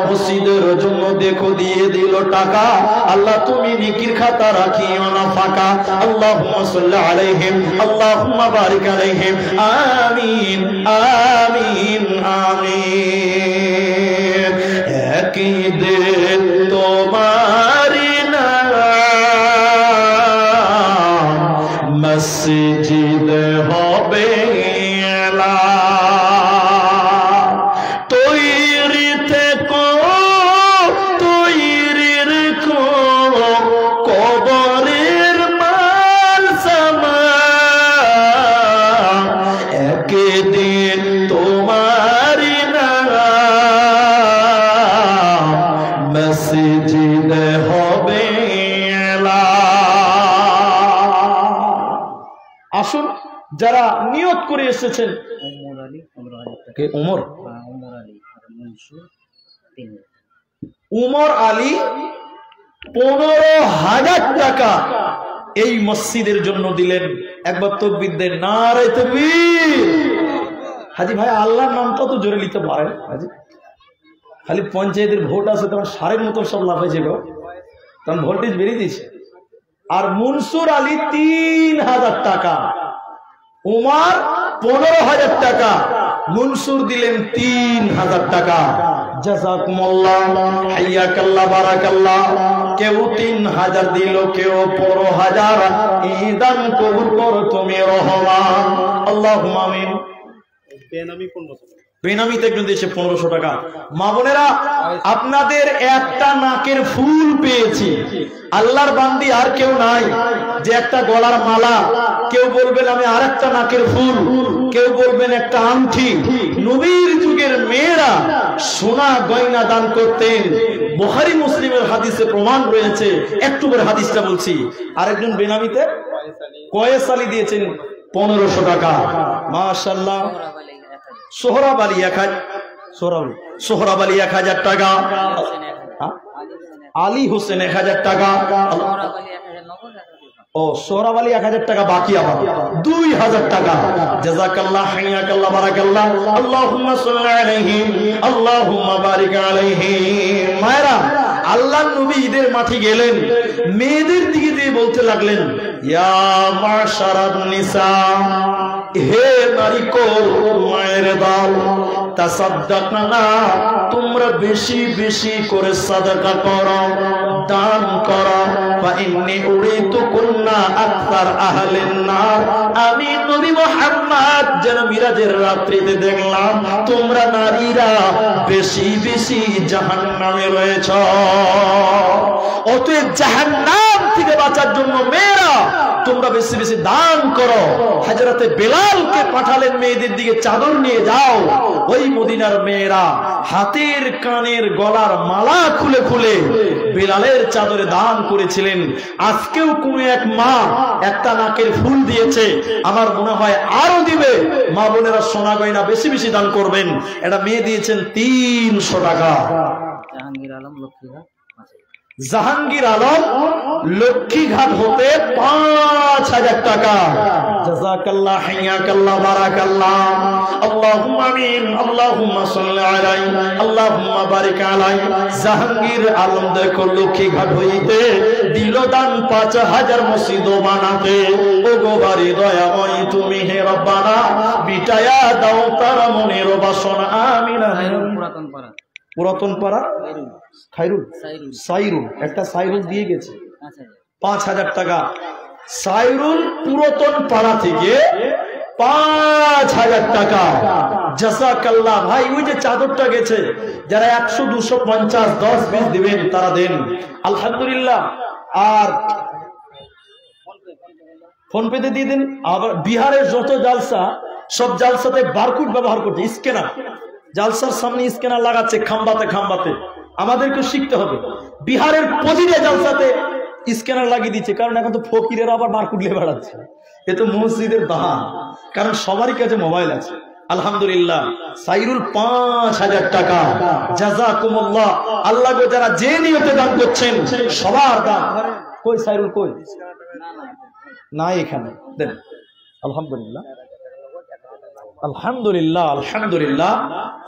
মসজিদের জন্য দেখো দিয়ে দিল টাকা, আল্লাহ তুমি নেকির খাতা রাখিও না ফাঁকা। আল্লাহুম্মা সাল্লি আলাইহিম, আল্লাহুম্মা বারিক আলাইহিম, আমিন আমিন আমিন। একই দিন তোমারি নাম মসজিদ হবে যারা নিয়ত করে এসেছেন। উমর আলী 15000 টাকা এই মসজিদের জন্য দিলেন। একবার তাকবীর দেন, নারে তাকবীর। হাজি ভাই, আল্লাহর নামটা তো জোরে নিতে পারেন হাজি। খালি পঞ্চায়েতের ভোট আছে, তখন সারের মতো সব লাভ হয়েছে গো, তখন ভোল্টেজ বেরিয়ে দিয়েছে। আর মনসুর আলী 3000 টাকা, উমার 15000 টাকা, মনসুর দিলেন 3000 টাকা। জাযাকুমুল্লাহ, হাইয়াকাল্লাহ, বারাকাল্লাহ। কেউ 3000 দিল, কেউ 15000। এই দান কবুল করো তুমি রহমান। আল্লাহুম্মা আমিন। বেনামিতে একজন দিয়েছে 1500 টাকা। মা বোনেরা, আপনাদের একটা নাকের ফুল পেয়েছি, আল্লাহর বান্দি আর কেউ নাই যে একটা গলার মালা, কেউ বলবেন আমি আর একটা নাকের ফুল, কেউ বলবেন একটা আংটি। নবীর যুগের মেয়েরা সোনা গয়না দান করতেন, বুখারী মুসলিমের হাদিসে প্রমাণ রয়েছে। একটু করে হাদিসটা বলছি। আরেকজন বেনামিতে কয়েস আলী দিয়েছেন 1500 টাকা। মাশাআল্লাহ। সোহরাব আলী 1000 টাকা। আলী হোসেন 1000 টাকা। ও সোহরাব আলী 1000 টাকা বাকি, আবার 2000 টাকা। জাযাকাল্লাহ, হাইয়াকাল্লাহ, বারাকাল্লাহ। আল্লাহুম্মা সাল্লি আলাইহি, আল্লাহুম্মা বারিক আলাইহি। মায়েরা, আল্লাহর নবী ঈদের মাঠে গেলেন, মেয়েদের দিকে দিয়ে বলতে লাগলেন, ইয়া মাশারান নিসা, হে নারীকুল, মায়ের দল, তাসাদদাকনা, তোমরা বেশি বেশি করে সাদাকা করো, দান করো। ফা ইন্নী উরিতু কুন্না আকসার আহলিন নার, আমি নবী মুহাম্মদ যেন মিরাজের রাত্রিতে দেখলাম তোমরা নারীরা বেশি বেশি জাহান্নামে রয়েছ। অতএব জাহান্নাম থেকে বাঁচার জন্য মেয়েরা তোমরা বেশি বেশি দান করো। হযরতে বেলালকে পাঠালেন মেয়েদের দিকে, চাদর নিয়ে যাও। ওই মদিনার মেয়েরা হাতের কানের গলার মালা খুলে খুলে বেলালের চাদরে দান করেছিলেন। আজকেও কোনো এক মা একটা নাকের ফুল দিয়েছে, আমার মনে হয় আরো দিবে। মা বোনেরা সোনা গয়না বেশি বেশি দান করবেন। এটা মেয়ে দিয়েছেন 300 টাকা। জাহাঙ্গীর আলম লক্ষ্মীঘাট হতে 5000 টাকা। জাযাকাল্লাহ, হাইয়াকাল্লাহ, বারাকাল্লাহ। আল্লাহুম্মা আমিন, আল্লাহুম্মা সাল্লি আলাইহি, আল্লাহুম্মা বারিক আলাইহি। জাহাঙ্গীর আলম দেখো লক্ষ্মীঘাট হইতে দিল দান 5000 মসজিদ বানাতে। ও গো বাড়ি দয়াময় তুমি হে রব্বানা, মিটায়া দাও তার মনের বাসনা। আমিন আমিন। পুরাতন পাড়া খায়রুল সাইরুল, একটা সাইরুল দিয়ে গেছে 5000 টাকা। সাইরুল পুরাতন পাড়া থেকে 5000 টাকা। জাযাকাল্লাহ। ভাই ওই যে চাদরটা গেছে, যারা 100, 200, 50, 10, 20 দিবেন তারা দেন, আলহামদুলিল্লাহ। আর ফোন পেতে দিয়ে দিন। আবার বিহারের যত জালসা, সব জালসাতে বারকোড ব্যবহার করছে, স্ক্যানার। জালসার সামনে স্ক্যানার লাগাচ্ছে খাম্বাতে খাম্বাতে। আমাদেরকে শিখতে হবে। বিহারের প্রতিটা জালসাতে স্ক্যানার লাগিয়ে দিচ্ছে, কারণ এখন তো ফকিরের আবার বারকোড নিয়ে বেড়াচ্ছে। এ তো মসজিদের বাহান, কারণ সবারই কাছে মোবাইল আছে। আলহামদুলিল্লাহ। সাইরুল 5000 টাকা। জাযাকুমুল্লাহ। আল্লাহ গো, যারা যে নিয়তে দান করছেন সবার দান। কই সাইরুল কই? না এখানে দেন। আলহামদুলিল্লাহ, আলহামদুলিল্লাহ, আলহামদুলিল্লাহ।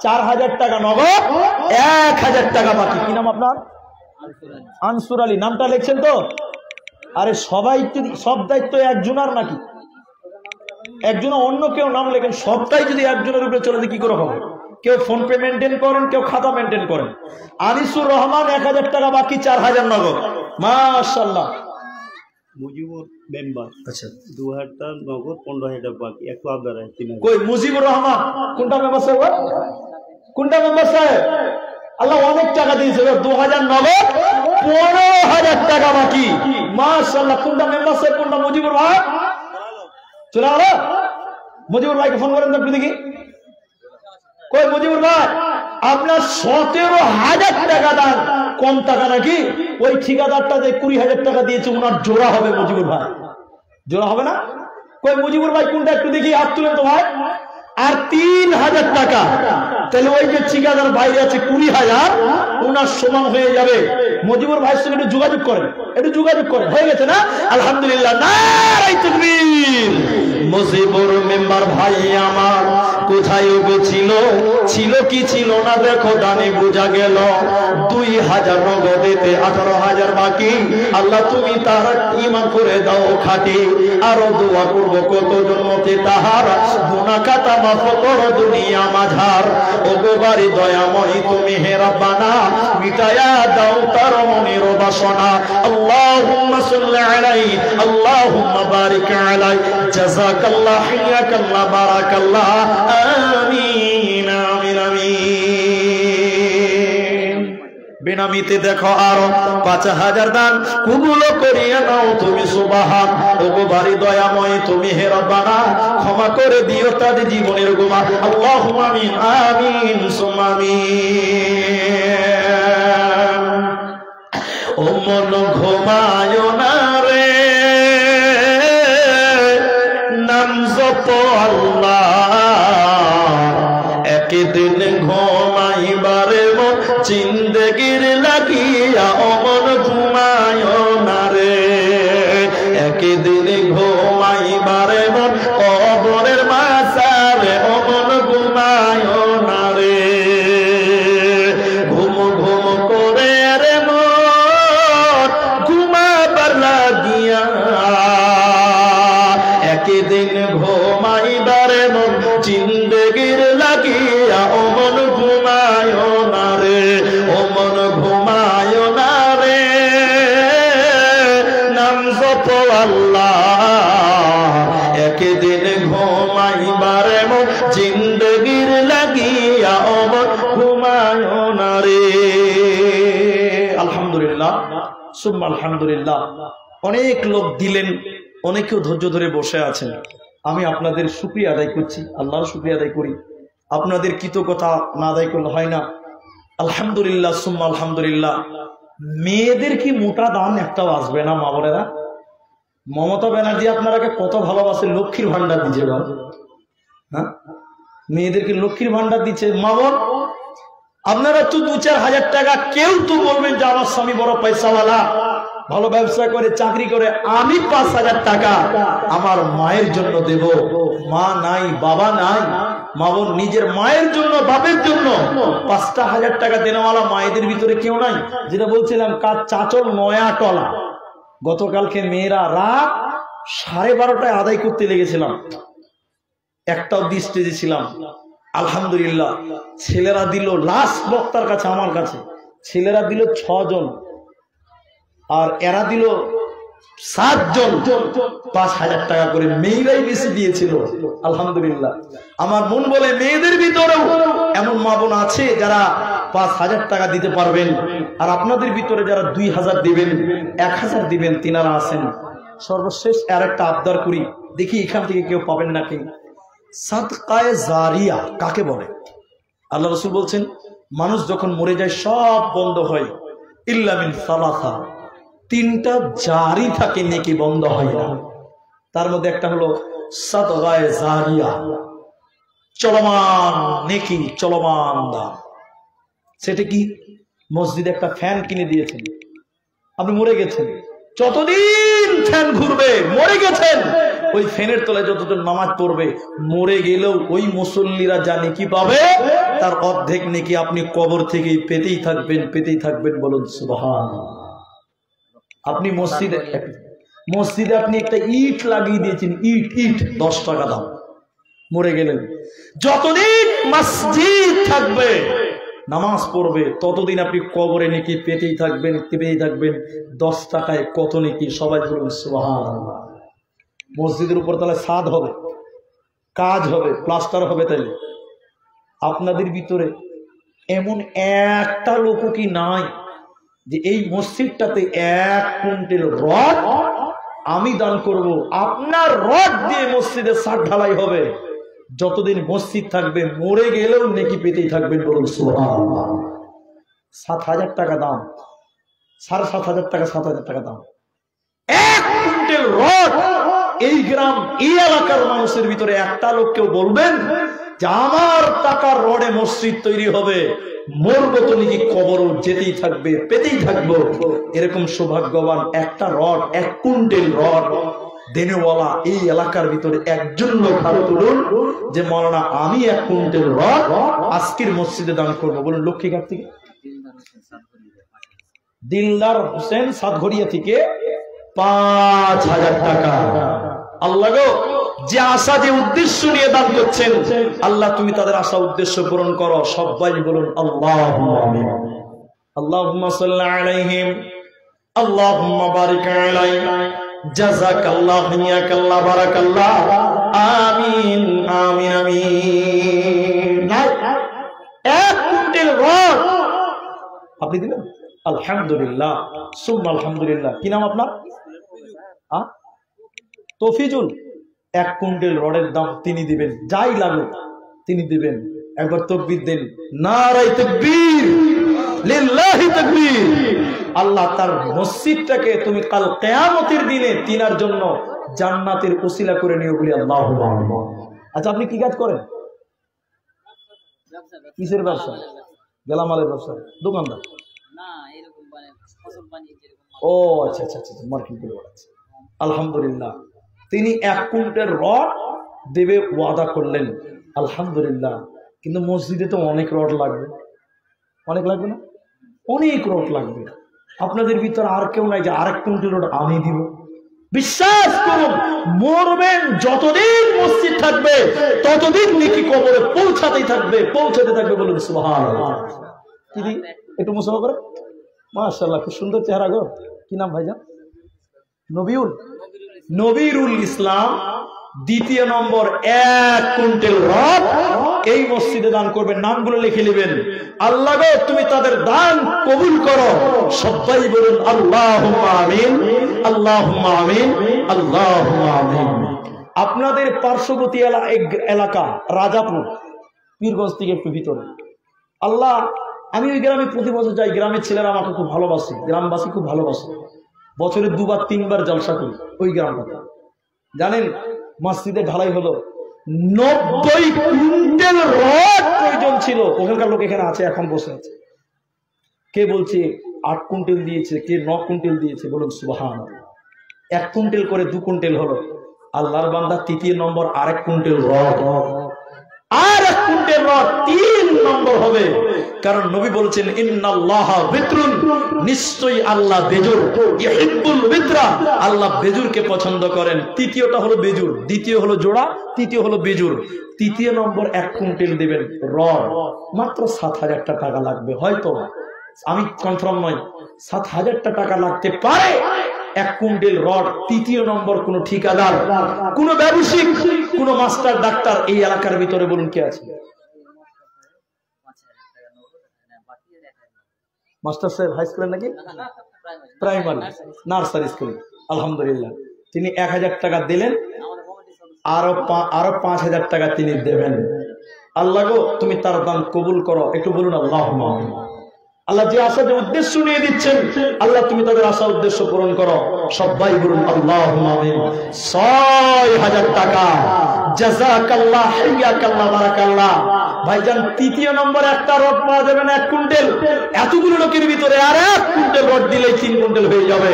4000 টাকা নগদ, 1000 টাকা বাকি। কি নাম আপনার? আনসুর আলী। নামটা লিখছেন তো? আরে সবাই সব দায়িত্ব একজনের নাকি? একজন অন্য কেউ নাম লেখেন, সবটাই যদি একজনের উপরে চলে যায় কি করে হবে? কেউ ফোন পে মেনটেন করেন, কেউ খাতা মেনটেন করেন। আনিসুর রহমান 1000 টাকা বাকি, 4000 নগদ। মাশাআল্লাহ। মুজিবুর মেম্বার, আচ্ছা 2000 টাকা নগদ, 15000 বাকি। একটু আবদার আছে। কই মুজিবুর রহমান? কোনটা মেম্বার সাহেব? কোনটা মেম্বার সাহেব? আল্লাহ অনেক টাকা দিয়েছে, 2000 নগদ, 15000 টাকা বাকি। মাশাআল্লাহ। কোনটা মেম্বার সাহেব? কোনটা? মুজিবুর ভাই চলে আলো। মুজিবুর ভাইকে ফোন করেন তো একটু দেখি। কই মুজিবুর ভাই? আপনার 17000 টাকা দান, কম টাকা নাকি? ওই ঠিকাদারটা যে 20000 টাকা দিয়েছে, ওনার জোড়া হবে মুজিবুর ভাই। জোড়া হবে না? কই মুজিবুর ভাই কোনটা? একটু দেখি, হাত তুলেন তো ভাই। আর 3000 টাকা। তাহলে ওই যে ঠিকাদার বাইরে আছে 20000, ওনার সমান হয়ে যাবে। মুজিবুর ভাইয়ের সঙ্গে একটু যোগাযোগ করেন, একটু যোগাযোগ করেন। হয়ে গেছে না? আলহামদুলিল্লাহ। নারায়ে তাকবীর। মুজিবুর মেম্বার ভাই আমার কোথায় গেছিল? ছিল কি ছিল না দেখো দানে বোঝা গেল। 2000 নগদেতে 18000 বাকি। আল্লাহ তুমি তার ঈমান করে দাও খাঁটি। আরো দোয়া করব কত জন্মতে তাহার গুনাহ খাতা মাফ করো দুনিয়া মাঝার। ও গো বাড়ি দয়াময় তুমি হে রব্বানা, মিটায়া দাও তার মনের বাসনা। আল্লাহুম্মা সাল্লি আলাইহি, আল্লাহুম্মা বারিক আলাইহি। জাযাকাল্লাহ, হাইয়াকাল্লাহ, বারাকাল্লাহ। আমিন আমিন আমিন। বেনামিতে দেখো আরো 5000 দান কবুল করিয়া নাও তুমি সুবহান। ওগো বাড়ি দয়াময় তুমি হে রব্বানা, ক্ষমা করে দিও তাদের জীবনের গুনাহ। আল্লাহুম্মা আমিন আমিন সুম্মা আমিন। ও মন ঘুমায় না রে, নাম জপ আল্লাহ, একদিন ঘুমাইবারে মন জিন্দেগির লাগিয়া ও মন ঘুমায় না রে, একদিন ঘুমাইবারে মন কবরের মাঝারে ও মন ঘুমায় না রে, ঘুম ঘুম করে রে মন ঘুমাবার লাগিয়া, একদিন ঘুমাইবারে মন জিন্দেগির লাগিয়া ও মন ঘুমায় না রে, ও মন ঘুমায় না রে, নাম জপ আল্লাহ, একদিন ঘুমাইবারে মন জিন্দেগির লাগিয়া ও মন ঘুমায় না রে। আলহামদুলিল্লাহ, সুম্মা আলহামদুলিল্লাহ। অনেক লোক দিলেন, অনেকেও ধৈর্য ধরে বসে আছেন। আমি আপনাদের শুকরিয়া আদায় করছি, আল্লাহর শুকরিয়া আদায় করি। আপনাদের কৃতজ্ঞতা না আদায় করলে হয় না। আলহামদুলিল্লাহ, সুম্মা আলহামদুলিল্লাহ। মেয়েদের কি মোটা দান একটাও আসবে না? মা বোনেরা, মমতা ব্যানার্জি আপনারাকে কত ভালোবাসে, লক্ষ্মীর ভান্ডার দিচ্ছে। হ্যাঁ, মেয়েদেরকে লক্ষ্মীর ভান্ডার দিচ্ছে। মা বোন, আপনারা তো 2-4 হাজার টাকা, কেউ তো বলবেন যে আমার স্বামী বড় পয়সাওয়ালা, ভালো ব্যবসা করে, চাকরি করে, আমি 5,000 টাকা আমার মায়ের জন্য দেব। মা নাই, বাবা নাই, মা বোন নিজের মায়ের জন্য, বাপের জন্য 5,000 টাকা দেনেওয়ালা মায়েদের ভিতরে কেউ নাই। যেটা বলছিলাম, কাজ চাচল নয়াটলা, গতকালকে মেয়েরা রাত 12:30টায় আদায় করতে লেগেছিলাম, 1টা অবধি স্টেজে ছিলাম। আলহামদুলিল্লাহ, ছেলেরা দিল, লাস্ট বক্তার কাছে, আমার কাছে ছেলেরা দিল 6 জন, আর এরা দিল 7 জন, 5,000 টাকা করে। মেয়েরাই বেশি দিয়েছিল। আলহামদুলিল্লাহ, আমার মন বলে মেয়েদের ভিতরেও এমন মা বোন আছে যারা 5,000 টাকা দিতে পারবেন, আর আপনাদের ভিতরে যারা 2,000 দিবেন, 1,000 দিবেন, তিনারা আছেন। সর্বশেষ আর একটা আবদার করি, দেখি এখান থেকে কেউ পাবেন নাকি। সাদকায়ে জারিয়া কাকে বলে? আল্লাহ রাসূল বলছেন, মানুষ যখন মরে যায় সব বন্ধ হয়, ইল্লা মিন সালাসা, 3টা জারি থাকে, নেকি বন্ধ হয় না। তার মধ্যে একটা হলো সাদকায়ে জারিয়া, চলমান নেকি, চলমান দান। সেটা কি? মসজিদে একটা ফ্যান কিনে দিয়েছেন, আপনি মরে গেছেন, যতদিন ফ্যান ঘুরবে, মরে গেছেন, ওই ফ্যানের তলায় যতদিন নামাজ পড়বে, মরে গেলেও ওই মুসল্লিরা যা নেকি পাবে, তার অর্ধেক নেকি আপনি কবর থেকে পেতেই থাকবেন, পেতেই থাকবেন। বলুন সুবহানাল্লাহ। আপনি মসজিদে আপনি একটা ইট লাগিয়ে দিয়েছেন, ইট 10 টাকা দাম, মরে গেলেন, যতদিন মসজিদ থাকবে, নামাজ পড়বে, ততদিন আপনি কবরে নেকি পেতেই থাকবেন, পেতেই থাকবেন। 10 টাকায় কত নেকি? সবাই বলুন সুবহানাল্লাহ। মসজিদের উপর তাহলে ছাদ হবে, কাজ হবে, প্লাস্টার হবে। তাইলে আপনাদের ভিতরে এমন একটা লোক কি নাই যে এই মসজিদটাতে 1 কুইন্টাল রড আমি দান করব, আপনার রড দিয়ে মসজিদের ছাদ ঢালাই হবে, যতদিন মসজিদ থাকবে, মরে গেলেও নেকি পেতেই থাকবেন। বলুন সুবহানাল্লাহ। 7,000 টাকা দাম, 7,500 টাকা, 7,000 টাকা দাম, 1 কুইন্টাল রড। এই গ্রাম, এই এলাকার মানুষের ভিতরে একটা লোক কেউ বলবেন যে আমার টাকার রডে মসজিদ তৈরি হবে, মরবো তো নাকি কবরও যেতেই থাকবে, পেতেই থাকবো। এরকম সৌভাগ্যবান একটা রড, 1 কুইন্টাল রড দেনেওয়ালা এই এলাকার ভিতরে একজন লোক হাত তুলুন যে মাওলানা আমি 1 কুইন্টাল রড আজকের মসজিদে দান করবো। বলুন লক্ষ্মীঘাট থেকে দিলদার হোসেন সাতঘরিয়া থেকে 5,000 টাকা। আল্লাহ গো, যে আশা, যে উদ্দেশ্য নিয়ে দান করছেন, আল্লাহ তুমি তাদের আশা উদ্দেশ্য পূরণ করো। সবাই বলুন আল্লাহুম্মা আমিন। আল্লাহুম্মা সাল্লি আলাইহিম, আল্লাহুম্মা বারিক আলাইহিম, জাযাকাল্লাহু ইয়াকাল্লাহ, বারাকাল্লাহ, আমিন আমিন আমিন। 1 কুইন্টাল রড আপনি দিবেন? আলহামদুলিল্লাহ, সুবহান আলহামদুলিল্লাহ। কি নাম আপনার? তৌফিজুল। 1 কুইন্টাল রডের দাম তিনি দিবেন, যাই লাগুক তিনি দিবেন। একবার তাকবীর দেন, নারায়ে তাকবীর। লিল্লাহি তাকবীর। আল্লাহ তার মসজিদটাকে তুমি কাল কিয়ামতের দিনে তিনার জন্য জান্নাতের ওসিলা করে নিও বলি আল্লাহুম্মা আমিন। আচ্ছা আপনি কি কাজ করেন? কিসের ব্যবসা? গেলামালের ব্যবসা, দোকানদার? ও আচ্ছা আচ্ছা আচ্ছা, মার্কেট করে বেড়াচ্ছে। আলহামদুলিল্লাহ, তিনি 1 কুইন্টাল রড দেবে ওয়াদা করলেন, আলহামদুলিল্লাহ। কিন্তু মসজিদে তো অনেক রড লাগবে, অনেক লাগবে না? অনেক রড লাগবে। আপনাদের ভিতরে আর কেউ নাই যে 1 কুইন্টাল রড আমি দিব? বিশ্বাস করুন, মরবেন যতদিন মসজিদ থাকবে ততদিন নেকি কবরে পৌঁছাতে থাকবে। বলুন সুবহানাল্লাহ। কি দি একটু মুসাফা করে, মাশাআল্লাহ, খুব সুন্দর চেহারা গো। কি নাম ভাইজান? নবিরুল ইসলাম। 2 নম্বর 1 কুইন্টাল রড এই মসজিদে দান করবেন। নামগুলো লিখে নেবেন। আল্লাহ গো তুমি তাদের দান কবুল করো। সবাই বলুন আল্লাহুম্মা আমিন, আল্লাহুম্মা আমিন, আল্লাহুম্মা আমিন। আপনাদের পার্শ্ববর্তী এলাকা রাজাপুর, পীরগঞ্জ থেকে একটু ভিতরে। আল্লাহ, আমি ওই গ্রামে প্রতি বছর যাই। গ্রামের ছেলেরা আমাকে খুব ভালোবাসে, গ্রামবাসী খুব ভালোবাসে। বছরে 2-3 জলসা করি ওই গ্রামটাতে। জানেন মসজিদে ঢালাই হলো 90 কুইন্টাল রড প্রয়োজন ছিল। ওখানকার লোক এখানে আছে, এখন বসে আছে। কে বলছে 8 কুইন্টাল দিয়েছে, কে 9 কুইন্টাল দিয়েছে, বলুন সুবহানাল্লাহ। 1 কুইন্টাল করে 2 কুইন্টাল হলো। আল্লাহর বান্দা 3 নম্বর 1 কুইন্টাল রড, আর 1 কুইন্টাল রড 3 নম্বর হবে। কারণ নবী বলেছেন ইন্নাল্লাহা বিত্রুন, নিশ্চয়ই আল্লাহ বেজুর, ইহিব্বুল বিত্রা, আল্লাহ বেজুরকে পছন্দ করেন। তৃতীয়টা হলো বেজুর, দ্বিতীয় হলো জোড়া, তৃতীয় হলো বেজুর। 3 নম্বর 1 কুইন্টাল দিবেন রড। মাত্র 7,000 টাকা লাগবে, হয়তো আমি কনফার্ম নই, 7,000 টাকা লাগতে পারে 1 কুইন্টাল রড। 3 নম্বর কোন ঠিকাদার, কোন ব্যবসায়িক, কোন মাস্টার ডাক্তার এই এলাকার ভিতরে বলুন কে আছে? মাস্টার সাহেব হাই স্কুলের নাকি প্রাইমারি নার্সারি স্কুলে, আলহামদুলিল্লাহ। তিনি 1,000 টাকা দিলেন, আরো 5,000 টাকা তিনি দেবেন। আল্লাহ গো তুমি তার দান কবুল করো। একটু বলুন আল্লাহুম্মা আমিন। আল্লাহ যে আশা, যে উদ্দেশ্য নিয়ে দিচ্ছেন, আল্লাহ তুমি তাদের আশা উদ্দেশ্য পূরণ করো। সবাই বলুন আল্লাহুম্মা আমিন। 6,000 টাকা। জাযাকাল্লাহ, হাইয়াকাল্লাহ, বারাকাল্লাহ। ভাইজান 3 নম্বর একটা রড পাওয়া যাবে না 1 কুইন্টাল। এতগুলো লোকের ভিতরে আর 1 কুইন্টাল রড দিলেই 3 কুইন্টাল হয়ে যাবে।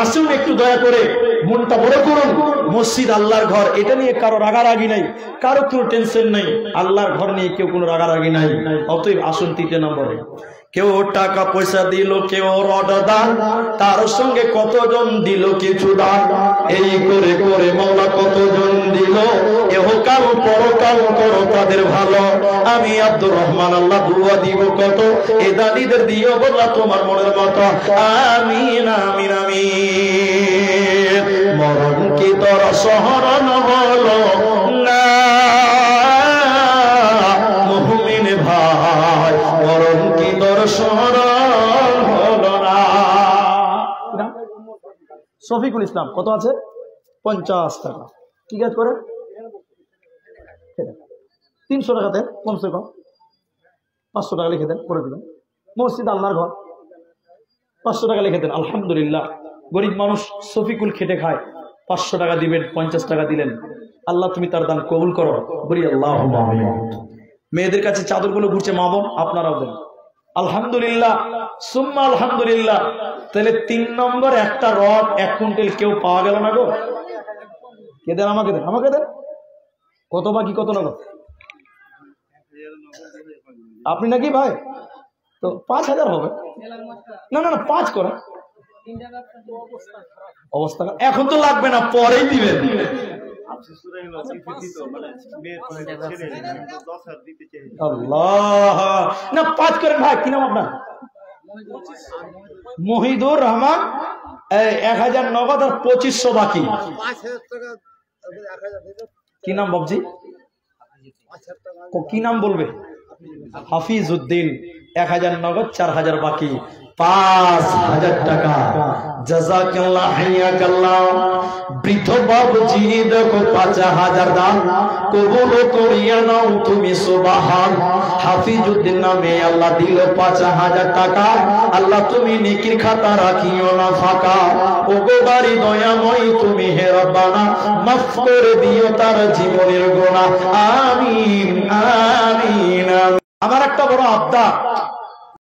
আসুন একটু দয়া করে মনটা বড় করুন। মসজিদ আল্লাহর ঘর, এটা নিয়ে কারো রাগারাগি নাই, কারো কোনো টেনশন নাই। আল্লাহর ঘর নিয়ে কেউ কোনো রাগারাগি নাই। অতএব আসুন 3 নম্বরে। কেউ টাকা পয়সা দিল, কেউ রড দান, তার সঙ্গে কতজন দিল কিছু দান। এই করে করে মাওলা কতজন দিল, এহকাল পরকাল করো তাদের ভালো। আমি আব্দুর রহমান আল্লাহ দুয়া দিব কত, এ দানিদের দিও বলা তোমার মনের মতো। আমিন আমিন আমিন। মরণ কি তোর শহরণ হলো না মুমিন ভাই, মরণ কি তোর শহরণ হলো না। শফিকুল ইসলাম কত আছে? 50 টাকা। কি কাজ করে? 300 টাকা দেন, কমসে কম 500 টাকা লিখে দেন, করে দেবেন। মসজিদ আল্লাহর ঘর, 500 টাকা লিখে দেন। আলহামদুলিল্লাহ, গরিব মানুষ শফিকুল খেটে খায়, 500 টাকা দিবেন, 50 টাকা দিলেন। আল্লাহ তুমি তার দান কবুল করো, বলি আল্লাহুম্মা আমিন। মেয়েদের কাছে চাদরগুলো ঘুরছে, মা বোন আপনারাও দেন। আলহামদুলিল্লাহ, সুম্মা আলহামদুলিল্লাহ। তাহলে 3 নম্বর একটা রড 1 কুইন্টাল কেউ পাওয়া গেল না গো। কে দেন? আমাকে দেন, আমাকে দেন। কত বাকি, কত নগদ? আপনি নাকি ভাই? তো 5,000 হবে। না না না, 5 করেন। অবস্থা এখন তো লাগবে না, পরেই দিবেন। আল্লাহ না, 5 করেন ভাই। কি নাম আপনার? মহিদুর রহমান। 1,000 নগদ আর 2500 বাকি। কি নাম বাবজি? কি নাম বলবে? হাফিজ উদ্দিন। 1,000 নগদ, 4,000 বাকি। 5,000 টাকা। জাযাকাল্লাহ হাইয়াকাল্লাহ। বৃদ্ধ বাবুজি দেখো 5,000 দান কবুল করিয়া নাও তুমি সুবহান। হাফিজউদ্দিন নামে আল্লাহ দিল 5,000 টাকা। আল্লাহ তুমি নেকির খাতা রাখিও না ফাঁকা। ওগো বাড়ি দয়াময় তুমি হে রব্বানা, মাফ করে দিও তার জীবনের গুনাহ। আমিন আমিন। আমার একটা বড় আবদার,